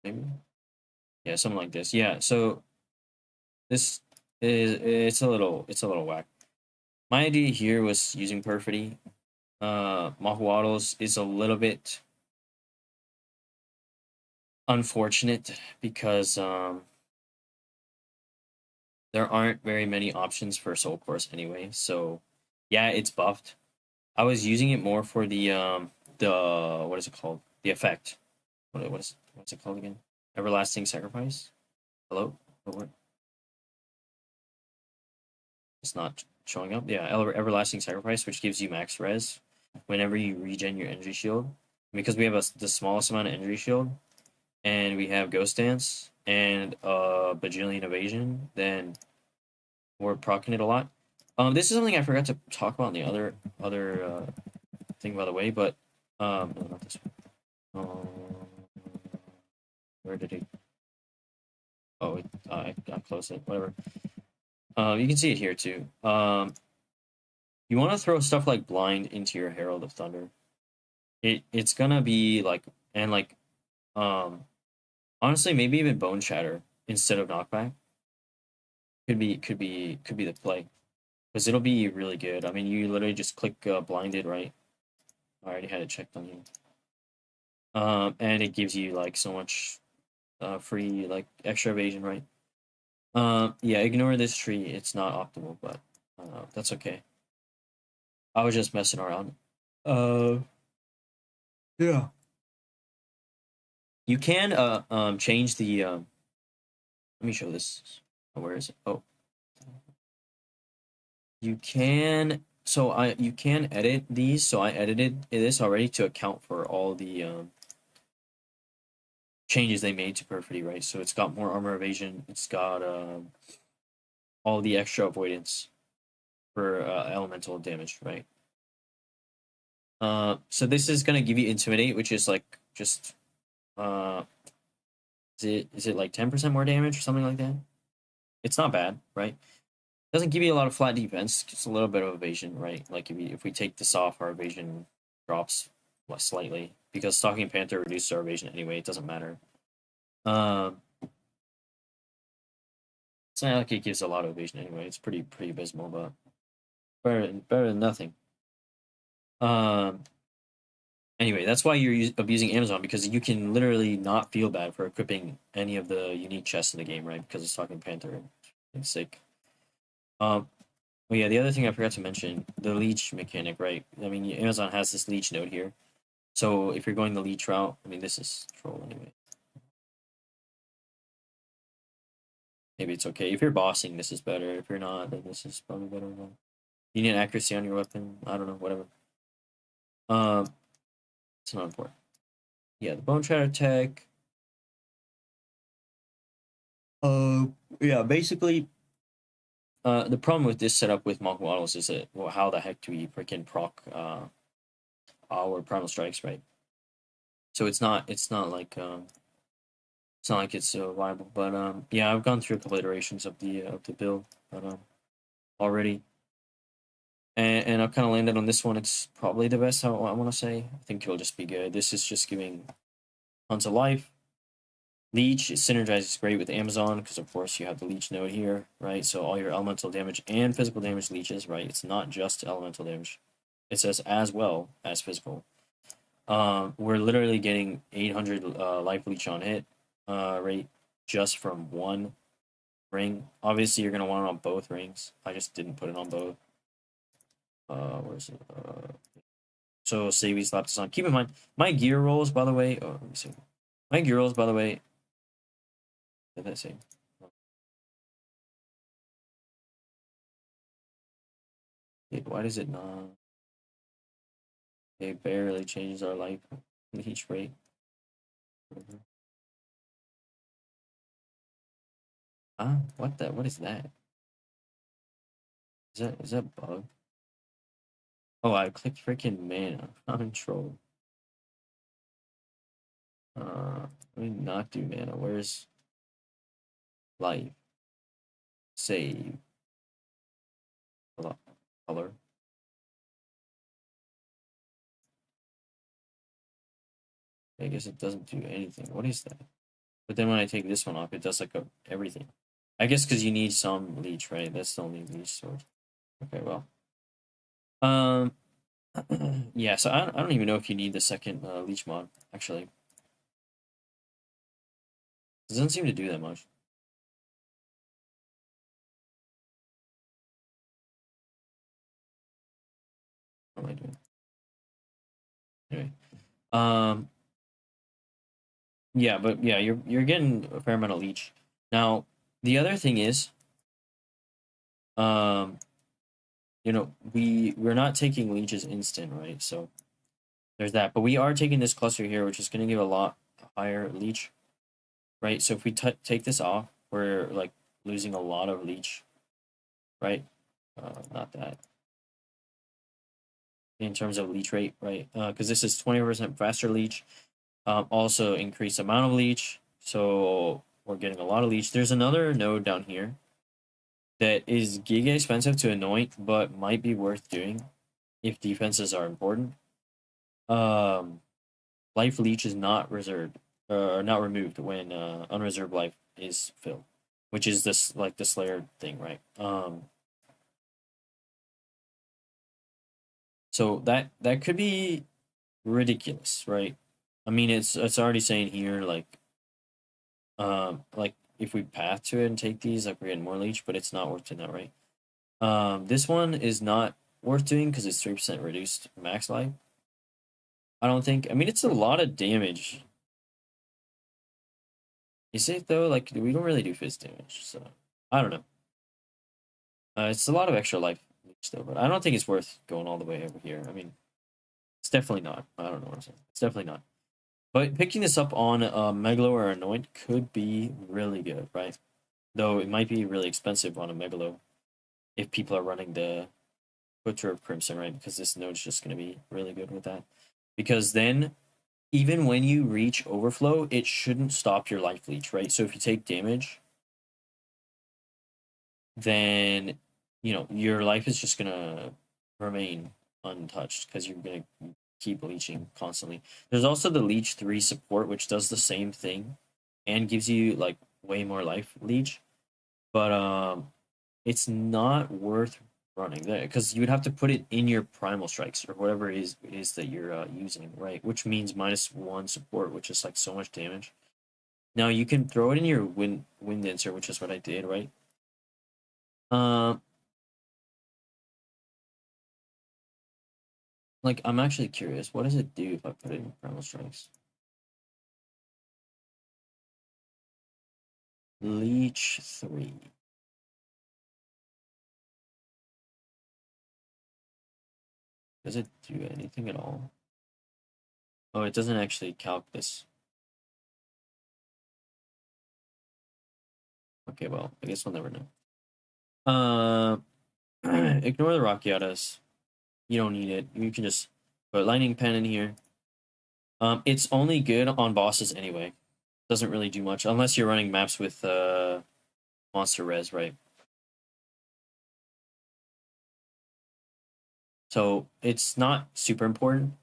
maybe yeah, something like this. Yeah, so this is it's a little whack. My idea here was using Perfidy. Mahuados is a little bit unfortunate because there aren't very many options for Soul Course anyway. So yeah, it's buffed. I was using it more for the what is it called? The effect. What's it called again? Everlasting Sacrifice. Hello. It's not showing up. Yeah, Everlasting Sacrifice, which gives you max res whenever you regen your energy shield. Because we have the smallest amount of energy shield, and we have Ghost Dance and Bajillion Evasion, then we're proccing it a lot. This is something I forgot to talk about in the other thing, by the way, but no, not this one. Where did it? Oh, I closed it. Whatever. You can see it here too. You want to throw stuff like Blind into your Herald of Thunder. It's gonna be like and like honestly maybe even Bone Shatter instead of Knockback could be the play because it'll be really good. I mean, you literally just click Blinded, right? I already had it checked on you. And it gives you like so much free like extra evasion, right? Yeah, ignore this tree. It's not optimal, but that's okay. I was just messing around. Uh, yeah. You can change the let me show this. Where is it? Oh, you can. So you can edit these. So I edited this already to account for all the changes they made to Perfidy, right? So it's got more armor evasion. It's got all the extra avoidance for elemental damage, right? So this is gonna give you Intimidate, which is like just uh, is it like 10% more damage or something like that? It's not bad, right? Doesn't give you a lot of flat defense, just a little bit of evasion, right? Like if we take this off, our evasion drops less slightly because Stalking Panther reduces our evasion anyway. It doesn't matter. It's not like it gives a lot of evasion anyway. It's pretty abysmal, but better than nothing. Um. Anyway, that's why you're abusing Amazon, because you can literally not feel bad for equipping any of the unique chests in the game, right? Because it's Stalking Panther. It's sick. Well, yeah, the other thing I forgot to mention, the leech mechanic, right? I mean, Amazon has this leech node here. So if you're going the leech route, I mean, this is troll anyway. Maybe it's okay. If you're bossing, this is better. If you're not, then this is probably better. You need accuracy on your weapon. I don't know, whatever. It's not important. Yeah, the Bone Shatter tech. Yeah, basically, the problem with this setup with monk models is that, well, how the heck do we freaking proc our primal strikes, right? So it's not like it's viable. But yeah, I've gone through a couple iterations of the build, but already, and I've kind of landed on this one. It's probably the best. I want to say. I think it'll just be good. This is just giving tons of life. Leech, it synergizes great with Amazon because of course you have the leech node here, right? So all your elemental damage and physical damage leeches, right? It's not just elemental damage. It says as well as physical. We're literally getting 800 life leech on hit rate just from one ring. Obviously, you're gonna want it on both rings. I just didn't put it on both. Where's it? So say we slap this on. Keep in mind, my gear rolls, by the way. Oh, let me see. My gear rolls, by the way. What did I say? Why does it not? It barely changes our life leech rate. Ah, what the? What is that? Is that bug? Oh, I clicked freaking mana. I'm in troll. Let me not do mana. Where's life? Save. Color. I guess it doesn't do anything. What is that? But then when I take this one off, it does like everything. I guess because you need some leech, right? That's the only leech source. Okay, well. Um, yeah. So I don't even know if you need the second leech mod. Actually, it doesn't seem to do that much. What am I doing? Anyway. Um. Yeah, but yeah, you're getting a fair amount of leech. Now, the other thing is, um, we're not taking leeches instant, right? So there's that. But we are taking this cluster here, which is going to give a lot higher leech, right? So if we take this off, we're like losing a lot of leech, right? Not that. In terms of leech rate, right? Because this is 20% faster leech. Also increased amount of leech. So we're getting a lot of leech. There's another node down here that is giga expensive to anoint, but might be worth doing if defenses are important. Life leech is not reserved or not removed when unreserved life is filled, which is this like the Slayer thing, right? So that could be ridiculous, right? I mean, it's already saying here like if we path to it and take these, like we're getting more leech, but it's not worth doing that, right? This one is not worth doing because it's 3% reduced max life. I don't think. I mean, it's a lot of damage. Is it though? Like we don't really do fizz damage, so I don't know. It's a lot of extra life still, but I don't think it's worth going all the way over here. I mean, it's definitely not. I don't know what I'm saying. It's definitely not. But picking this up on Megalo or Anoint could be really good, right? Though it might be really expensive on a Megalo if people are running the Butcher of Crimson, right? Because this node's just going to be really good with that. Because then, even when you reach Overflow, it shouldn't stop your life leech, right? So if you take damage, then, you know, your life is just going to remain untouched because you're going to keep leeching constantly. There's also the Leech 3 support, which does the same thing and gives you, like, way more life leech. But it's not worth running there because you would have to put it in your primal strikes or whatever it is that you're using, right? Which means -1 support, which is like so much damage. Now you can throw it in your wind dancer, which is what I did, right? Like I'm actually curious, what does it do if I put it in primal strikes? Leech 3. Does it do anything at all? Oh, it doesn't actually calc this. Okay, well, I guess we'll never know. Ignore the Rockiatas. You don't need it. You can just put Lightning Pen in here. It's only good on bosses anyway. Doesn't really do much unless you're running maps with monster res, right? So it's not super important.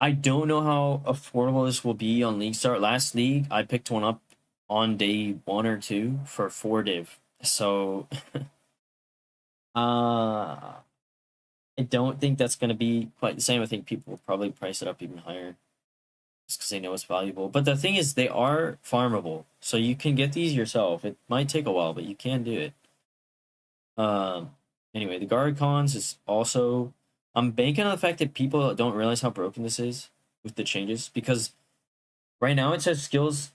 I don't know how affordable this will be on League Start. Last league, I picked one up on day 1 or 2 for 4 div. So I don't think that's going to be quite the same. I think people will probably price it up even higher just because they know it's valuable. But the thing is, they are farmable, so you can get these yourself. It might take a while, but you can do it. Um. Anyway, the guard cons is also. I'm banking on the fact that people don't realize how broken this is with the changes because right now it says skills.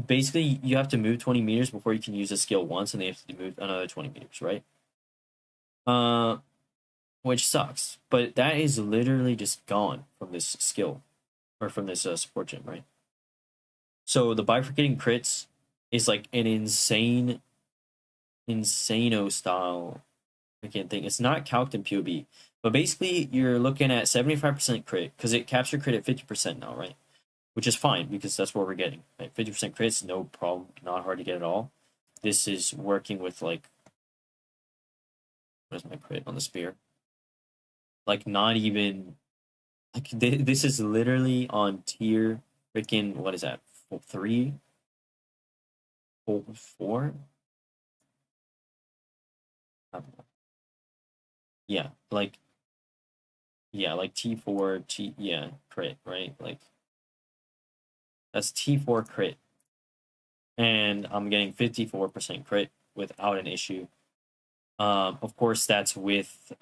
Basically, you have to move 20 meters before you can use a skill once, and they have to move another 20 meters, right? Uh, which sucks. But that is literally just gone from this skill or from this support gem, right? So the bifurcating crits is like an insano style. I can't think. It's not calced in POB, but basically you're looking at 75% crit because it caps your crit at 50% now, right? Which is fine because that's what we're getting. Right? 50% crits, no problem, not hard to get at all. This is working with like, where's my crit on the spear? Like not even like this is literally on tier freaking what is that? 3, 4? Yeah, like yeah, like T4, yeah, crit, right? Like that's T4 crit. And I'm getting 54% crit without an issue. Of course, that's with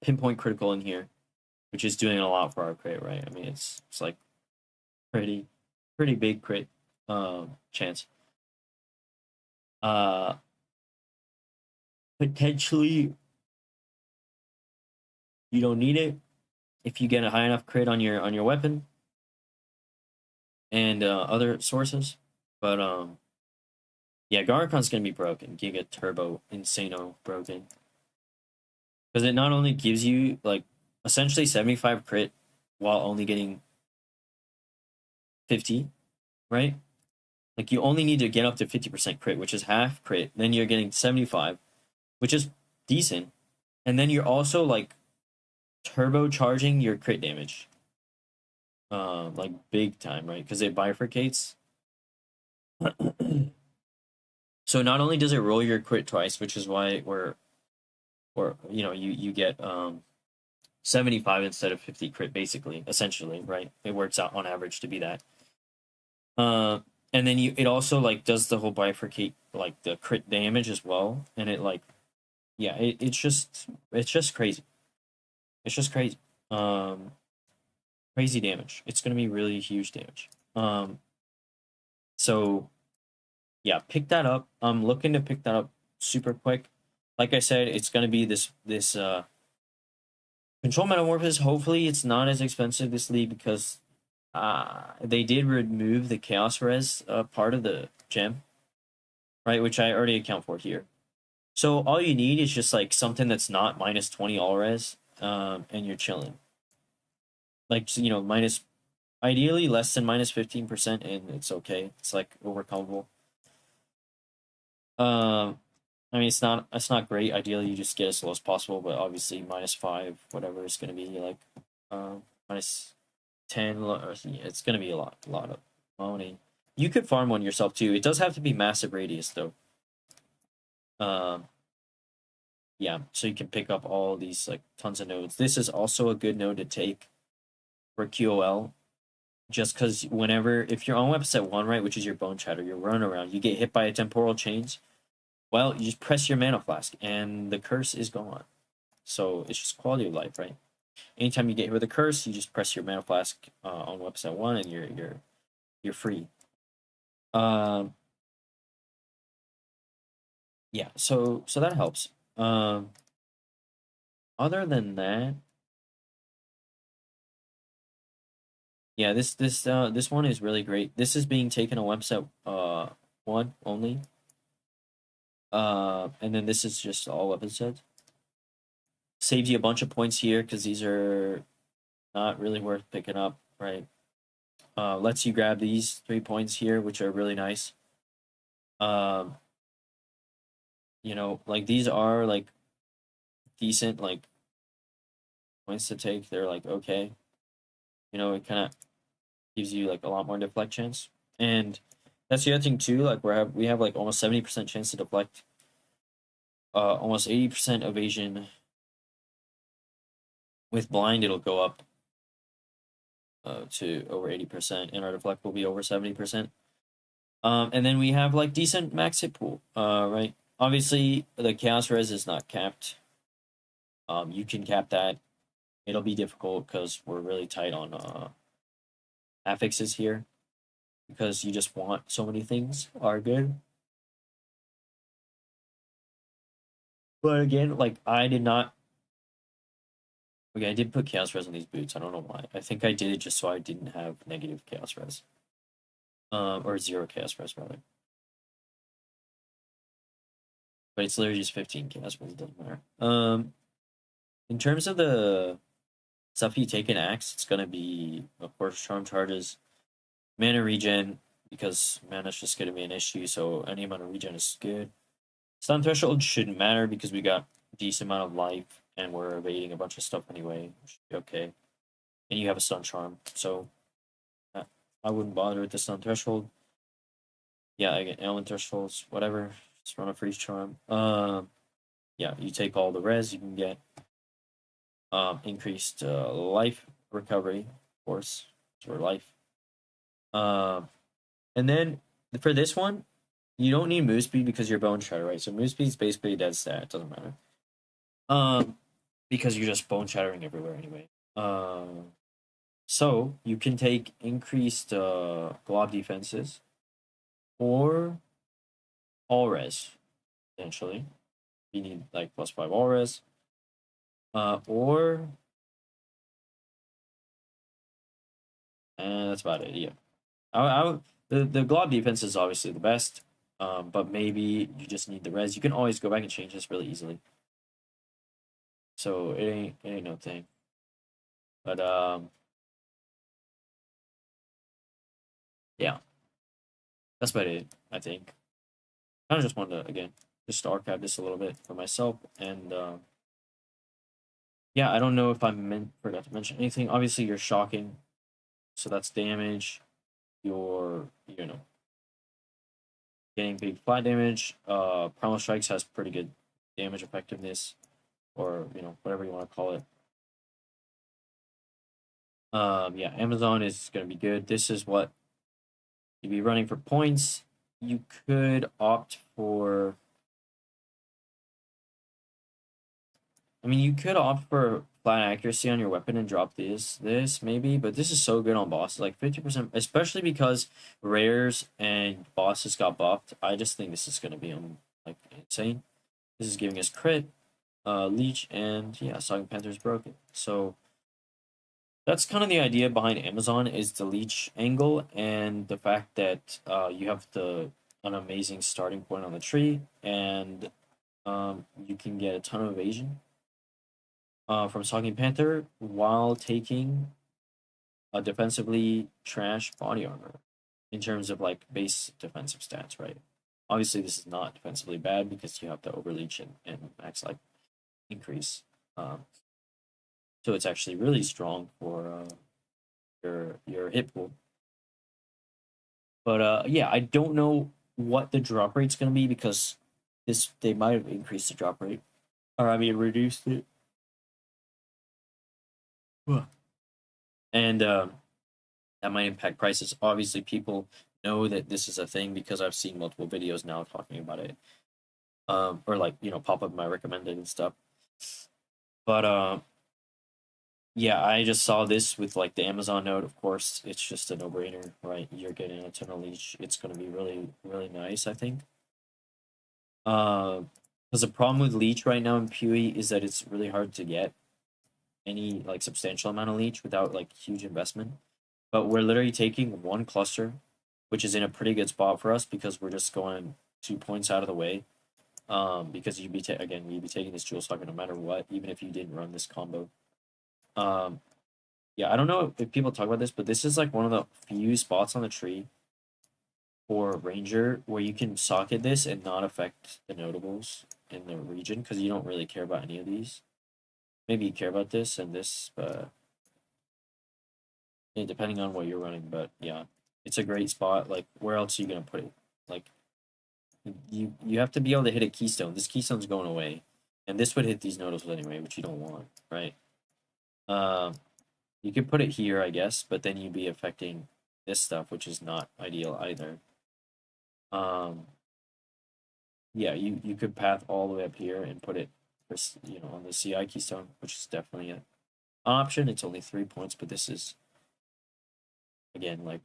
pinpoint critical in here, which is doing a lot for our crit, right? I mean, it's like pretty big crit chance. Uh, Potentially you don't need it if you get a high enough crit on your weapon and other sources, but yeah, Garcon's gonna be broken. Giga Turbo Insano broken. Because it not only gives you like essentially 75 crit while only getting 50, right? Like you only need to get up to 50% crit, which is half crit. Then you're getting 75, which is decent. And then you're also like turbocharging your crit damage. Like big time, right? Because it bifurcates. So not only does it roll your crit twice, which is why or you know, you get 75 instead of 50 crit basically, essentially, right? It works out on average to be that. Uh, and then it also like does the whole bifurcate like the crit damage as well, and it like yeah, it's just crazy. It's just crazy. Um, Crazy damage. It's gonna be really huge damage. So yeah, pick that up. I'm looking to pick that up super quick. Like I said, it's gonna be this Control Metamorphosis, hopefully it's not as expensive this league because they did remove the Chaos Res part of the gem, right? Which I already account for here. So all you need is just like something that's not minus 20 all res, and you're chilling. Like, you know, minus, ideally less than minus 15%, and it's okay. It's like overcomable. I mean, it's not great. Ideally, you just get as low as possible, but obviously -5, whatever it's gonna be, like -10, or it's gonna be a lot of money. You could farm one yourself too. It does have to be massive radius though. Yeah, so you can pick up all these like tons of nodes. This is also a good node to take for QOL, just because whenever if you're on website 1, right, which is your bone chatter, you're running around, you get hit by a temporal change. Well, you just press your mana flask and the curse is gone. So it's just quality of life, right? Anytime you get hit with a curse, you just press your mana flask on website 1 and you're free. Yeah, so that helps. Other than that, yeah, this one is really great. This is being taken on website 1 only. And then this is just all weapon sets. Saves you a bunch of points here because these are not really worth picking up, right? Lets you grab these 3 points here, which are really nice. You know, like these are like decent like points to take. They're like okay. You know, it kind of gives you like a lot more deflect chance. And that's the other thing too, like we have like almost 70% chance to deflect. Almost 80% evasion. With blind, it'll go up to over 80%, and our deflect will be over 70%. And then we have like decent max hit pool, right? Obviously, the chaos res is not capped. You can cap that. It'll be difficult because we're really tight on affixes here, because you just want so many things are good. But again, like I did not. Okay, I did put chaos res on these boots. I don't know why. I think I did it just so I didn't have negative chaos res. Or 0 chaos res rather. But it's literally just 15 chaos res. It doesn't matter. In terms of the stuff you take in axe, it's gonna be of course charm charges, mana regen, because mana's just gonna be an issue. So any amount of regen is good. Stun threshold shouldn't matter because we got a decent amount of life and we're evading a bunch of stuff anyway. Should be okay. And you have a stun charm, so I wouldn't bother with the stun threshold. Yeah, again, element thresholds, whatever. Just run a freeze charm. Yeah, you take all the res you can get. Increased life recovery, of course, for life. And then for this one, you don't need move speed because you're bone shatter, right? So move speed is basically a dead stat. It doesn't matter. Because you're just bone shattering everywhere anyway. So you can take increased glob defenses or all res, potentially. You need like +5 all res. Or that's about it. Yeah, the glob defense is obviously the best, but maybe you just need the res. You can always go back and change this really easily. So it ain't no thing. But yeah, that's about it. I think. I just wanted to again just archive this a little bit for myself, and yeah, I don't know if forgot to mention anything. Obviously, you're shocking, so that's damage. You're getting big flat damage. Primal Strikes has pretty good damage effectiveness, or whatever you want to call it. Yeah, Amazon is going to be good. This is what you'd be running for points. You could opt for. I mean, you could opt for flat accuracy on your weapon and drop this maybe, but this is so good on bosses, like 50%, especially because rares and bosses got buffed. I just think this is going to be like insane. This is giving us crit. leech, and yeah, Stalking Panther's broken. So that's kind of the idea behind Amazon is the leech angle and the fact that you have an amazing starting point on the tree, and you can get a ton of evasion from Stalking Panther while taking a defensively trash body armor in terms of like base defensive stats, right? Obviously, this is not defensively bad because you have the overleach and max life increase. Um, so it's actually really strong for your hit pool. But yeah, I don't know what the drop rate's going to be because they might have increased the drop rate, or I mean reduced it. And that might impact prices. Obviously, people know that this is a thing because I've seen multiple videos now talking about it, or like pop up my recommended and stuff. But yeah, I just saw this with like the Amazon note. Of course, it's just a no-brainer, right? You're getting a ton of leech. It's going to be really, really nice, I think. Because the problem with leech right now in PoE is that it's really hard to get any like substantial amount of leech without like huge investment. But we're literally taking one cluster, which is in a pretty good spot for us because we're just going 2 points out of the way. Because you'd be taking this jewel socket no matter what, even if you didn't run this combo. Yeah, I don't know if people talk about this, but this is like one of the few spots on the tree for Ranger where you can socket this and not affect the notables in the region because you don't really care about any of these. Maybe you care about this and this, but yeah, depending on what you're running. But yeah, it's a great spot. Like, where else are you gonna put it? Like, you have to be able to hit a keystone. This keystone's going away, and this would hit these notables anyway, which you don't want, right? Um, you could put it here, I guess, but then you'd be affecting this stuff, which is not ideal either. Um, yeah, you could path all the way up here and put it, on the CI keystone, which is definitely an option. It's only 3 points, but this is again like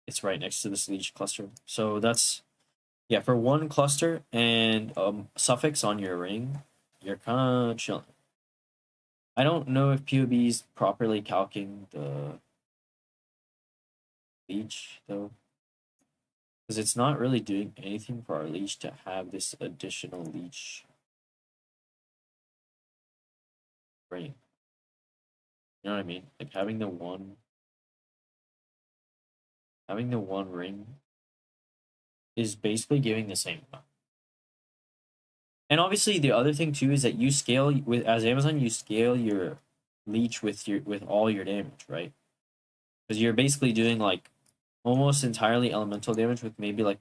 it's right next to this leech cluster. So that's yeah, for one cluster and suffix on your ring, you're kind of chilling. I don't know if POB is properly calcing the leech though, because it's not really doing anything for our leech to have this additional leech ring. You know what I mean? Like having the one ring is basically giving the same amount. And obviously, the other thing too is that you scale with as Amazon, you scale your leech with all your damage, right? Because you're basically doing like almost entirely elemental damage with maybe like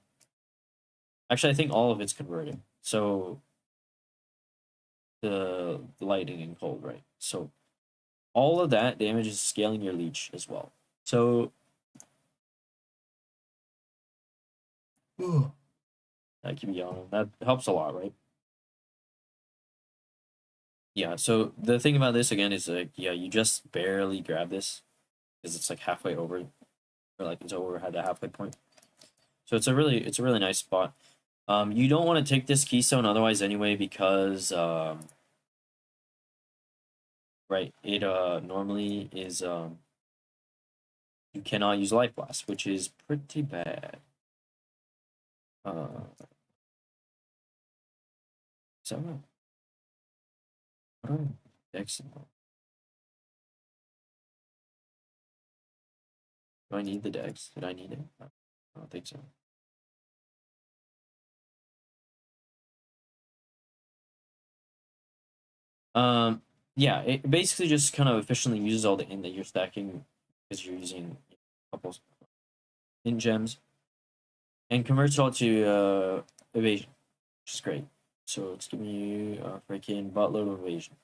actually I think all of it's converted. So the lightning and cold, right? So all of that damage is scaling your leech as well. So that keep yawning. That helps a lot, right? Yeah, so the thing about this again is like yeah, you just barely grab this because it's like halfway over or like it's over at the halfway point. So it's a really nice spot. You don't want to take this keystone otherwise anyway because right it normally is you cannot use life blast, which is pretty bad. So what are excellent. Do I need the dex? Did I need it? I don't think so. Um, yeah, it basically just kind of efficiently uses all the int that you're stacking because you're using a couple int gems and converts it all to evasion, which is great. So it's giving you a freaking buttload of evasion.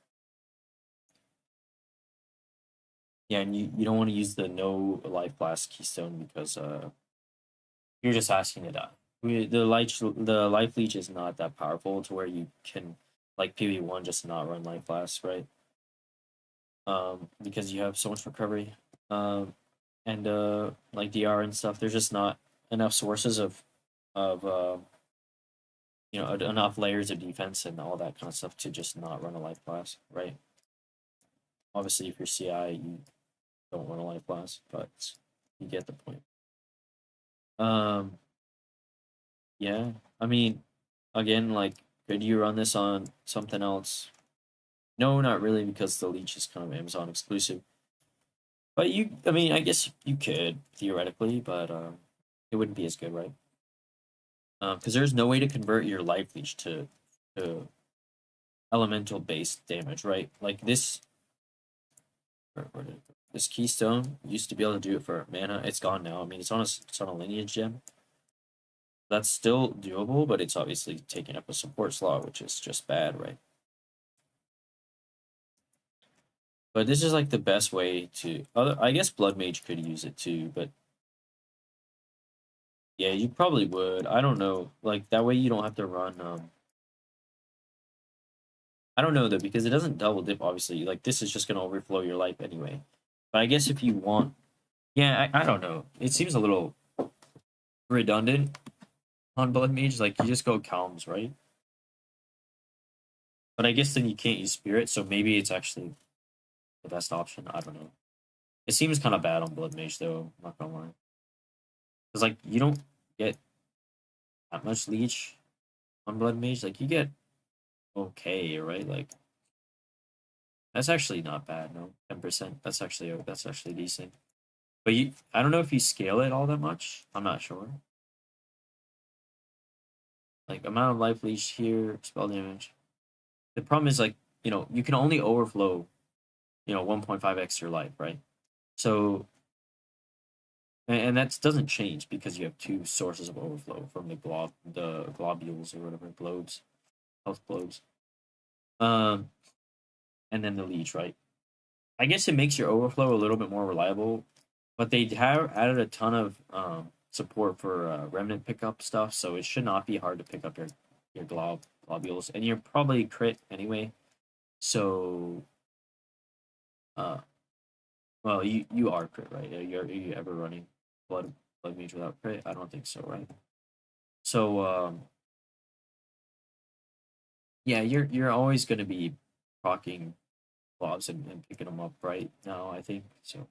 Yeah, and you don't want to use the no life blast keystone because you're just asking to die. The life leech is not that powerful to where you can like PV1 just not run life blast, right? Because you have so much recovery. And like DR and stuff, there's just not enough sources of enough layers of defense and all that kind of stuff to just not run a life class, right? Obviously, if you're CI, you don't run a life class, but you get the point. Um, yeah, I mean, again, like, could you run this on something else? No, not really, because the leech is kind of Amazon exclusive. But I mean, I guess you could theoretically, but it wouldn't be as good, right? Because there's no way to convert your life leech to elemental based damage, right? Like this, this keystone used to be able to do it for mana. It's gone now. I mean, it's on a lineage gem. That's still doable, but it's obviously taking up a support slot, which is just bad, right? But this is like the best way to. I guess Blood Mage could use it too, but yeah, you probably would. I don't know. Like that way, you don't have to run. I don't know though because it doesn't double dip. Obviously, like this is just gonna overflow your life anyway. But I guess if you want, yeah, I don't know. It seems a little redundant on Blood Mage. Like you just go Calms, right? But I guess then you can't use Spirit, so maybe it's actually the best option. I don't know. It seems kind of bad on Blood Mage though. I'm not gonna lie, because like you don't get that much leech on Blood Mage. Like you get okay, right? Like that's actually not bad. No, 10%. That's actually decent. But I don't know if you scale it all that much. I'm not sure. Like amount of life leech here, spell damage. The problem is like you can only overflow 1.5x your life, right? So and that doesn't change because you have two sources of overflow from the globules or whatever globes, health globes. Um, and then the leech, right? I guess it makes your overflow a little bit more reliable, but they have added a ton of support for remnant pickup stuff, so it should not be hard to pick up your globules, and you're probably crit anyway. So, uh, well, you are crit, right? Are you ever running blood mage without crit? I don't think so, right? So, yeah, you're always going to be procking globs and picking them up right now. I think so.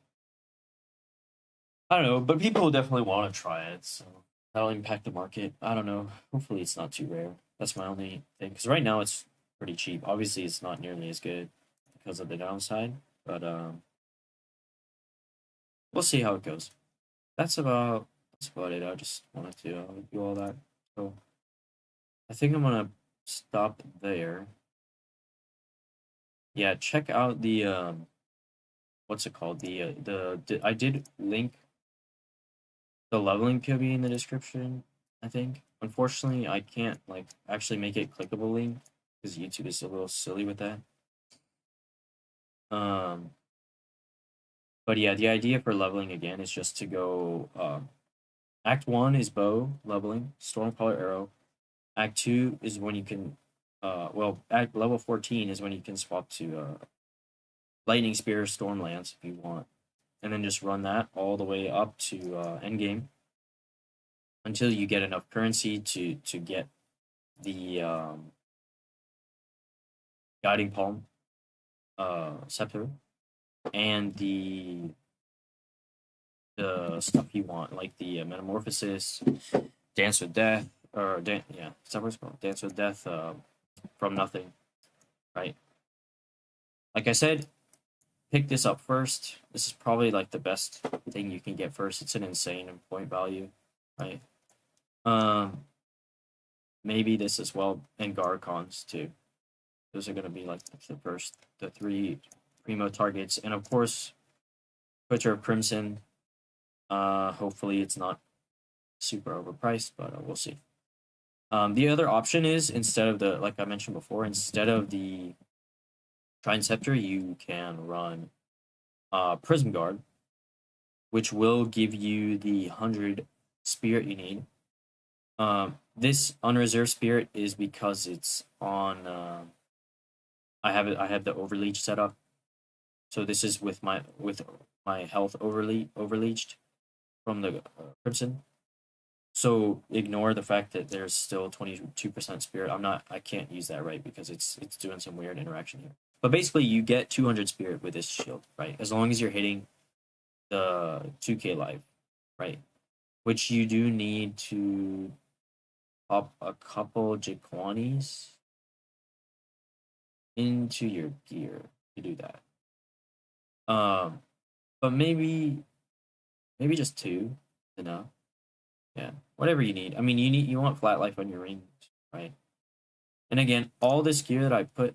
I don't know, but people definitely want to try it, so that'll impact the market. I don't know. Hopefully, it's not too rare. That's my only thing, because right now it's pretty cheap. Obviously, it's not nearly as good because of the downside, but we'll see how it goes. That's about it. I just wanted to do all that. So I think I'm gonna stop there. Yeah, check out the what's it called? I did link the leveling POV in the description, I think. Unfortunately, I can't like actually make it clickable link because YouTube is a little silly with that. Um, but yeah, the idea for leveling again is just to go. Act 1 is bow leveling, Stormcaller arrow. Act 2 is when you can. Act level 14 is when you can swap to lightning spear, stormlance if you want, and then just run that all the way up to end game until you get enough currency to get the guiding palm scepter and the stuff you want, like the metamorphosis, dance with death, yeah, is that what it's called? Dance with death from nothing, right? Like I said, pick this up first. This is probably like the best thing you can get first. It's an insane point value, right? Um, maybe this as well, and Garcons too. Those are gonna be like the three primo targets, and of course, Butcher of Crimson. Hopefully it's not super overpriced, but we'll see. The other option is instead of like I mentioned before, instead of the Trident Scepter, you can run Prism Guard, which will give you the 100 spirit you need. This unreserved spirit is because it's on. I have the overleach set up, so this is with my health overleached from the Crimson. So ignore the fact that there's still 22% spirit. I can't use that, right? Because it's doing some weird interaction here. But basically you get 200 spirit with this shield, right? As long as you're hitting the 2k life, right? Which you do need to pop a couple Jaquanis into your gear to do that. But maybe just two enough. Yeah, whatever you need. I mean, you want flat life on your rings, right? And again, all this gear that I put,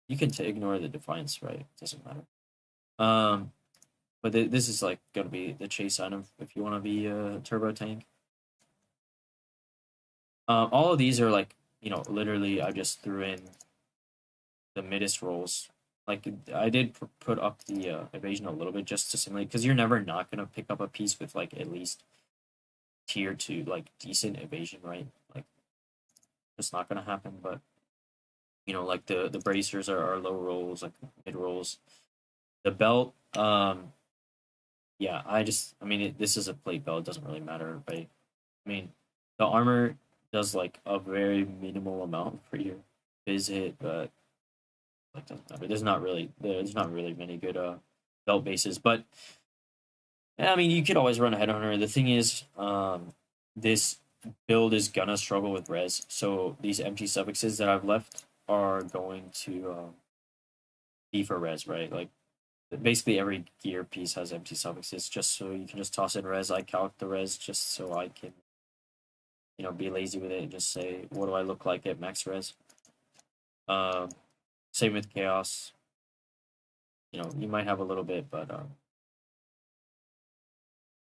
you can ignore the defiance, right? It doesn't matter. But this is like gonna be the chase item if you want to be a turbo tank. All of these are like, literally I just threw in the midest rolls. Like I did put up the evasion a little bit just to simulate, because you're never not gonna pick up a piece with like at least tier 2 like decent evasion, right? Like it's not gonna happen. But like the bracers are low rolls, like mid rolls. The belt, yeah, I mean this is a plate belt, it doesn't really matter, right? I mean the armor does like a very minimal amount for your phys hit, but like doesn't matter. There's not really many good belt bases. But yeah, I mean you could always run a headhunter. The thing is, this build is gonna struggle with res, so these empty suffixes that I've left are going to be for res, right? Like basically every gear piece has empty suffixes, just so you can just toss in res. I calc the res just so I can be lazy with it and just say, what do I look like at max res? Um, Same with chaos. You might have a little bit, but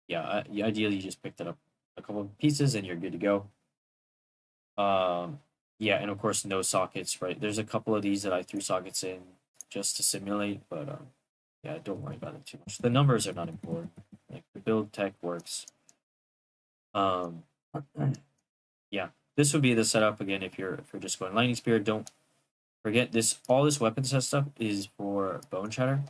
yeah, ideally you just picked it up a couple of pieces and you're good to go. Yeah, and of course no sockets, right? There's a couple of these that I threw sockets in just to simulate, but yeah, don't worry about it too much. The numbers are not important. Like the build tech works. Um, yeah, this would be the setup again if you're just going lightning spear. Don't forget this. All this weapon set stuff is for bone shatter.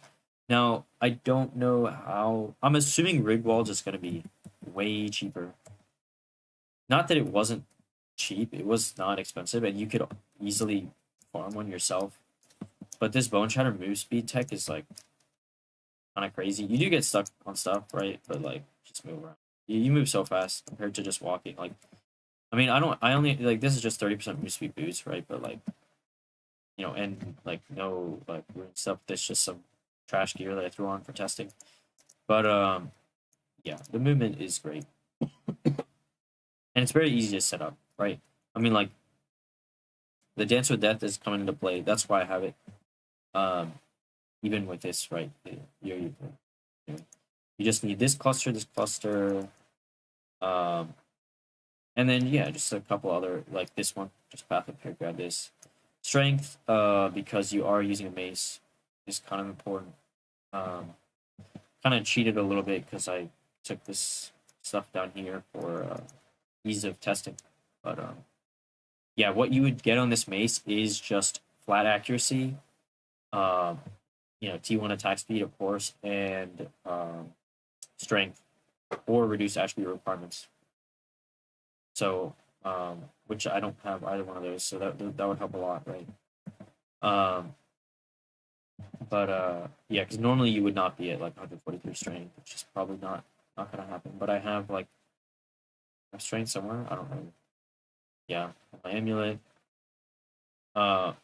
Now I don't know how. I'm assuming Rigwald is going to be way cheaper. Not that it wasn't cheap; it was not expensive, and you could easily farm one yourself. But this bone shatter move speed tech is like kind of crazy. You do get stuck on stuff, right? But like just move around. You move so fast compared to just walking. Like I mean, I only like this is just 30% move speed boost, right? But like and like no like weird stuff. That's just some trash gear that I threw on for testing. But yeah, the movement is great, and it's very easy to set up, right? I mean, like the Dance with Death is coming into play. That's why I have it. Um, Even with this, right? You just need this cluster, um, and then yeah, just a couple other like this one. Just path up here, grab this. Strength, because you are using a mace, is kind of important. Kind of cheated a little bit because I took this stuff down here for ease of testing. But yeah, what you would get on this mace is just flat accuracy, um, T1 attack speed, of course, and strength or reduced attribute requirements. So, which I don't have either one of those, so that would help a lot, right? But yeah, because normally you would not be at like 143 strength, which is probably not gonna happen. But I have like a strength somewhere. I don't know. Yeah, my amulet.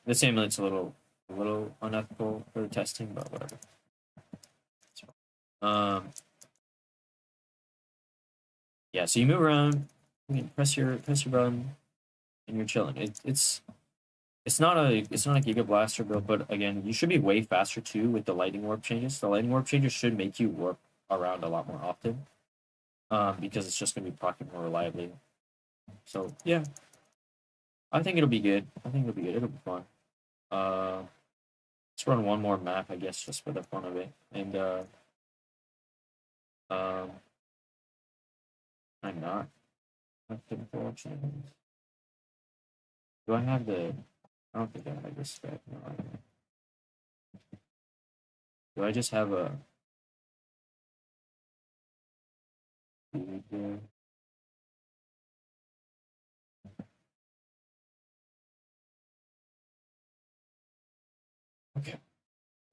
This amulet's a little unethical for the testing, but whatever. Um, yeah. So you move around, you can press your button, and you're chilling. It's not a Giga Blaster build, but again, you should be way faster too with the lightning warp changes. The lightning warp changes should make you warp around a lot more often, because it's just gonna be proccing more reliably. So yeah, I think it'll be good. It'll be fun. Uh, let's run one more map, I guess, just for the fun of it. And um, I'm not. Do I have the? I don't think I have this spec. No, I don't. Do I just have a?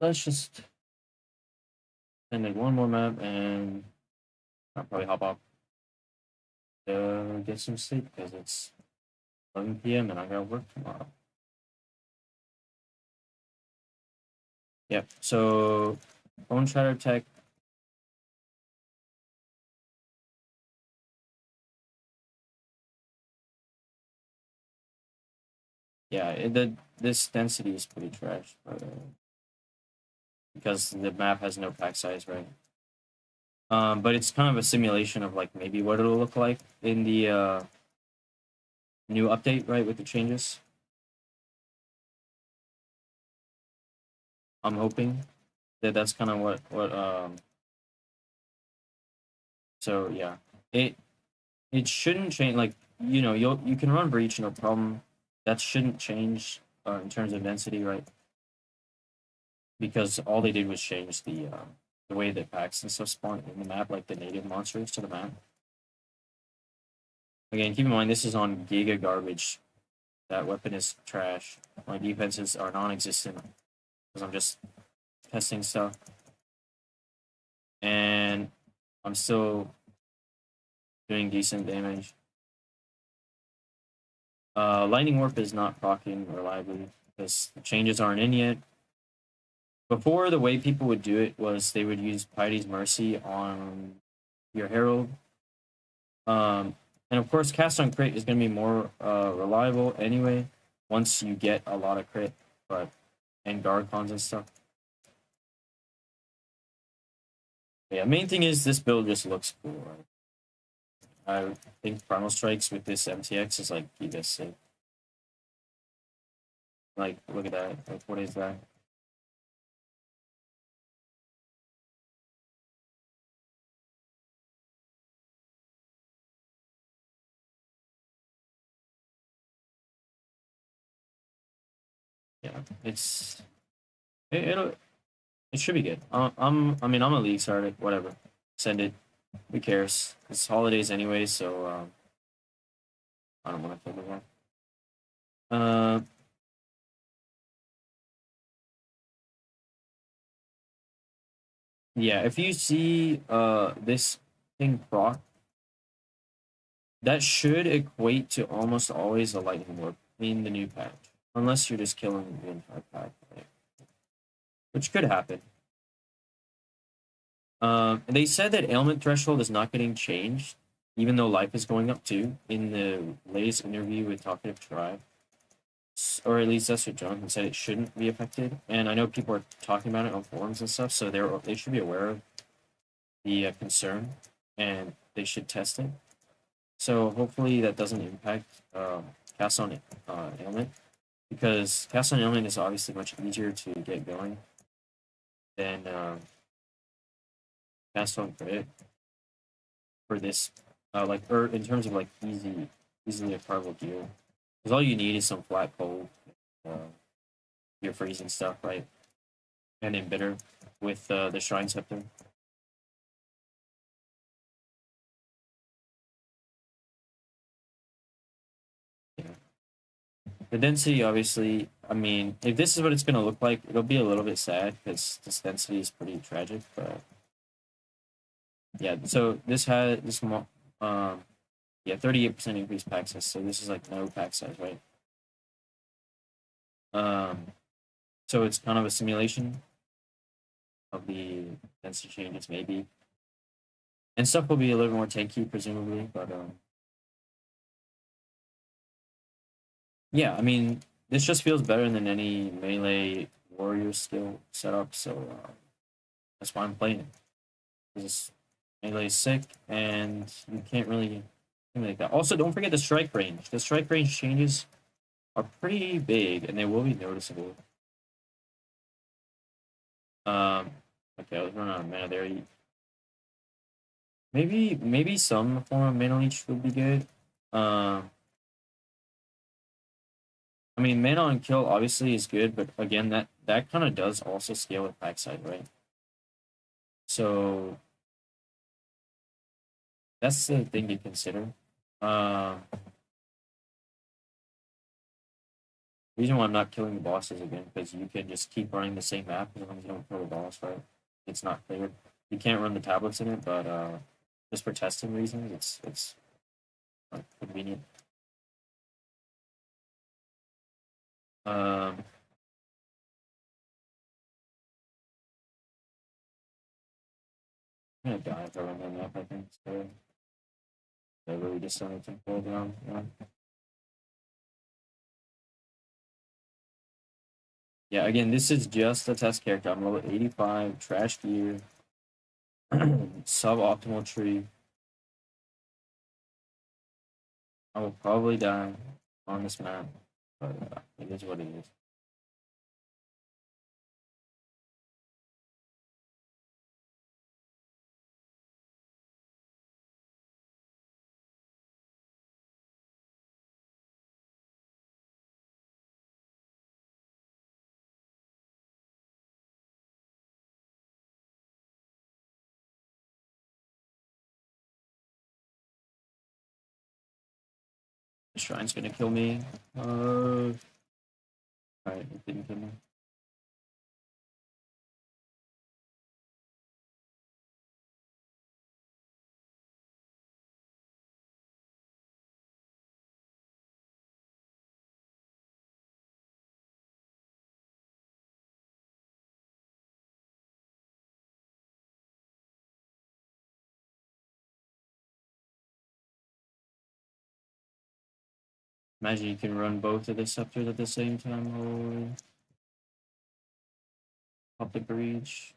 let's just send in one more map and I'll probably hop off to get some sleep because it's 11 p.m. and I gotta work tomorrow. Yep. So phone chatter tech. Yeah, this density is pretty trash, but, because the map has no pack size, right? But it's kind of a simulation of like maybe what it'll look like in the new update, right, with the changes. I'm hoping that that's kind of what. So yeah, it it shouldn't change. Like you can run breach no problem. That shouldn't change in terms of density, right? Because all they did was change the way that packs and stuff spawn in the map, like the native monsters to the map. Again, keep in mind this is on Giga garbage. That weapon is trash. My defenses are non-existent because I'm just testing stuff, and I'm still doing decent damage. Lightning Warp is not proccing reliably because the changes aren't in yet. Before, the way people would do it was they would use Piety's Mercy on your Herald. And of course, Cast on Crit is going to be more reliable anyway once you get a lot of crit, and guard cons and stuff. Yeah, main thing is this build just looks cool. Right? I think Primal Strikes with this MTX is like giga sick. Like, look at that. Like, what is that? Yeah, it'll it should be good. I'm a league starter. Whatever, send it. Who cares? It's holidays anyway, so I don't want to think of that. Uh, yeah. If you see this thing proc, that should equate to almost always a lightning warp in the new patch, unless you're just killing the entire pack, right? Which could happen. And they said that ailment threshold is not getting changed, even though life is going up too. In the latest interview with Talkative Tribe, or at least that's what Jonathan said, it shouldn't be affected. And I know people are talking about it on forums and stuff, so they should be aware of the concern, and they should test it. So hopefully that doesn't impact cast on ailment, because cast on ailment is obviously much easier to get going than cast on crit for this, or in terms of like easily acquirable gear. Because all you need is some flat cold, uh, your freezing stuff, right? And embitter with the Shrine Scepter. Yeah. The density, obviously, I mean, if this is what it's going to look like, it'll be a little bit sad because this density is pretty tragic. But yeah, so this had this, yeah, 38% increased pack size. So this is like no pack size, right? Um, so it's kind of a simulation of the density changes, maybe. And stuff will be a little more tanky, presumably, but yeah, I mean, this just feels better than any melee warrior skill setup, so that's why I'm playing it. Because melee is sick, and you can't really like that. Also, don't forget the strike range. The strike range changes are pretty big, and they will be noticeable. Um, okay, I was running out of mana there. Maybe some form of mana leech would be good. Um, I mean, mana on kill obviously is good, but again, that kind of does also scale with backside, right? So that's the thing to consider. Uh, The reason why I'm not killing the bosses again, because you can just keep running the same map as long as you don't kill the boss, right? It's not cleared. You can't run the tablets in it, but just for testing reasons, it's convenient. Um, I'm gonna die if I run that map, I think. So I really just don't think fall down. Yeah. Yeah, again, this is just a test character. I'm level 85, trash gear, suboptimal tree. I will probably die on this map, but it is what it is. The shrine's gonna kill me. Alright, it didn't kill me. Imagine you can run both of the scepters at the same time. Holy. Public breach.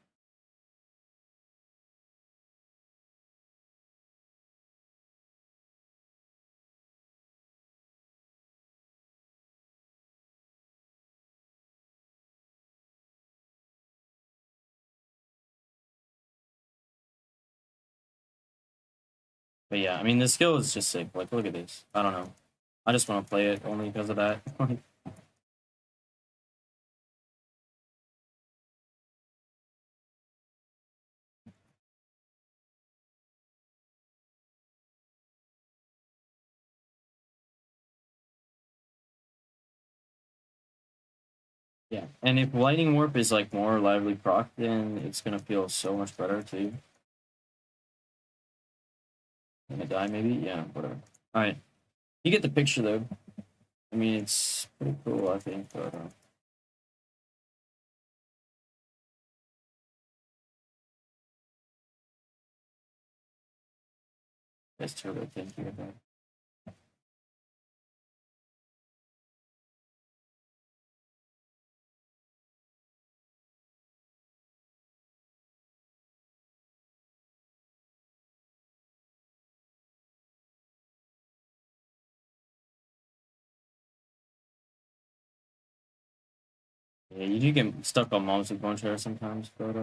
But yeah, I mean, the skill is just sick. Like, look at this. I don't know. I just want to play it only because of that. Yeah, and if lightning warp is like more lively proc, then it's gonna feel so much better too. Gonna die maybe? Yeah, whatever. Alright. You get the picture though. I mean, it's pretty cool, I think, but that's turbo, thank you. Yeah, you do get stuck on moms with boneshare sometimes, but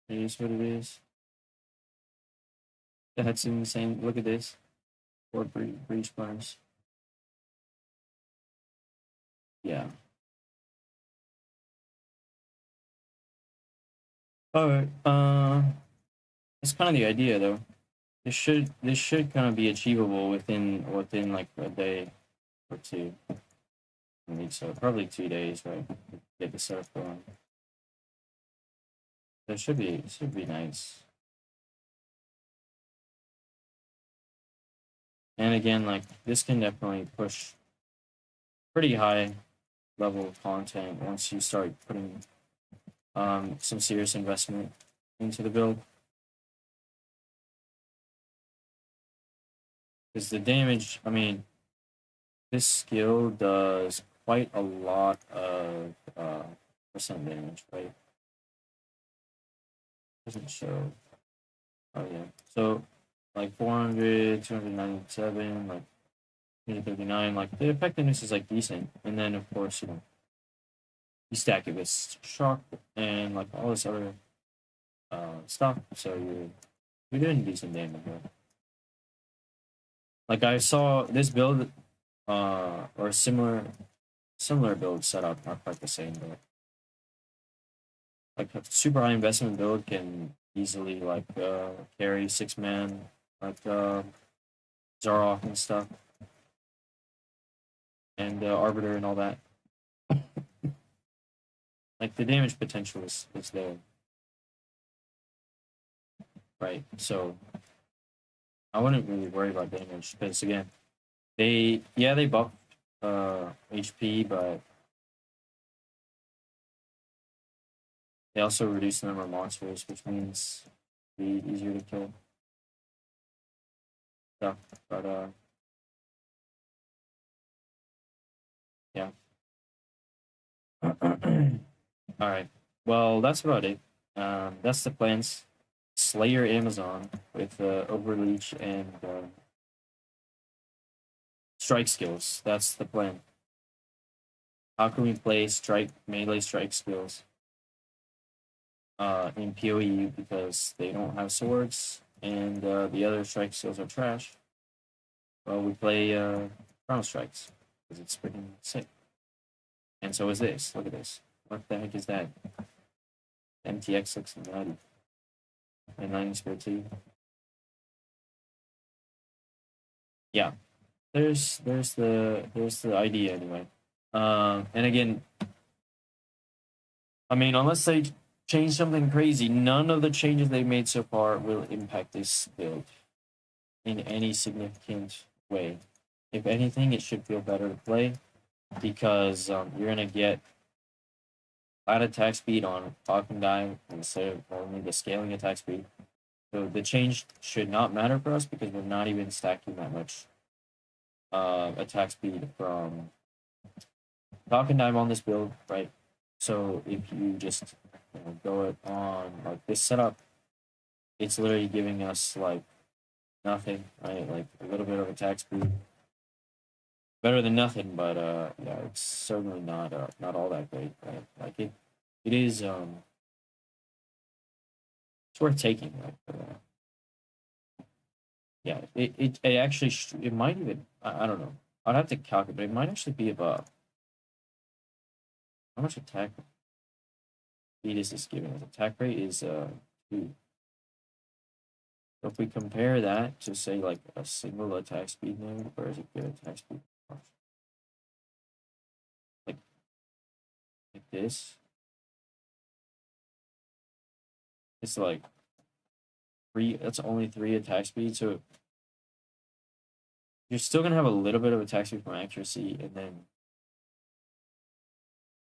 it is what it is. That's insane. Look at this. Four breach bars. Yeah. Alright. That's kind of the idea though. This should kind of be achievable within like a day or two. I think so. Probably 2 days, right? Get the setup going. That should be nice. And again, like this can definitely push pretty high level of content once you start putting some serious investment into the build. Because the damage, I mean, this skill does quite a lot of percent damage, right? Doesn't show. Oh yeah. So like 400, 297, like 239, like the effectiveness is like decent. And then of course, you stack it with shock and like all this other stuff, so you're doing decent damage. Right? Like I saw this build or similar build setup, not quite the same, but like a super high investment build can easily like carry 6 man like Zarok and stuff. and Arbiter and all that. Like the damage potential is there, right? So I wouldn't really worry about damage because again, they buffed HP, but they also reduce the number of monsters, which means be easier to kill. Yeah, but yeah. All right. Well, that's about it. That's the plans. Slay your Amazon with Overleech and strike skills. That's the plan. How can we play strike melee strike skills in PoE because they don't have swords and the other strike skills are trash? Well, we play Chrono Strikes because it's freaking sick. And so is this. Look at this. What the heck is that? MTX looks nutty. And Lightning Spear too. Yeah. There's the idea anyway. And again, I mean, unless they change something crazy, none of the changes they've made so far will impact this build in any significant way. If anything, it should feel better to play because you're gonna get flat attack speed on Falcon Dive instead of only the scaling attack speed. So the change should not matter for us because we're not even stacking that much attack speed from Falcon Dive on this build, right? So if you just go it on like this setup, it's literally giving us like nothing, right? Like a little bit of attack speed. Better than nothing, but yeah, it's certainly not all that great, right? Like it is it's worth taking, like yeah, it actually it might even I don't know. I'd have to calculate, but it might actually be about how much attack speed is this giving us? Attack rate is 2. So if we compare that to say like a single attack speed node, where is it good attack speed? Like like this. It's like 3 that's only 3 attack speed, so you're still gonna have a little bit of attack speed from accuracy, and then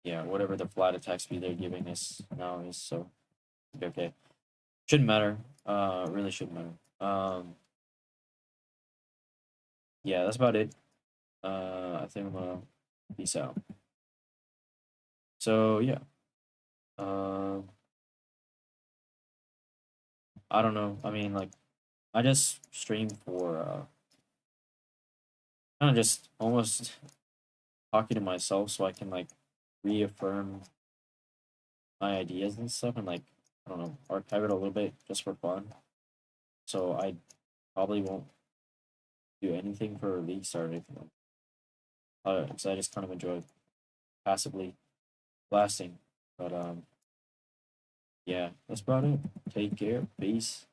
yeah, whatever the flat attack speed they're giving us now is, so okay. Shouldn't matter. Really shouldn't matter. Yeah, that's about it. I think I'm gonna peace out. So yeah. Um, I don't know. I mean, like, I just stream for kind of just almost talking to myself so I can like reaffirm my ideas and stuff and like I don't know archive it a little bit just for fun. So I probably won't do anything for release or anything. Because I just kind of enjoy passively blasting. But yeah, that's about it. Take care. Peace.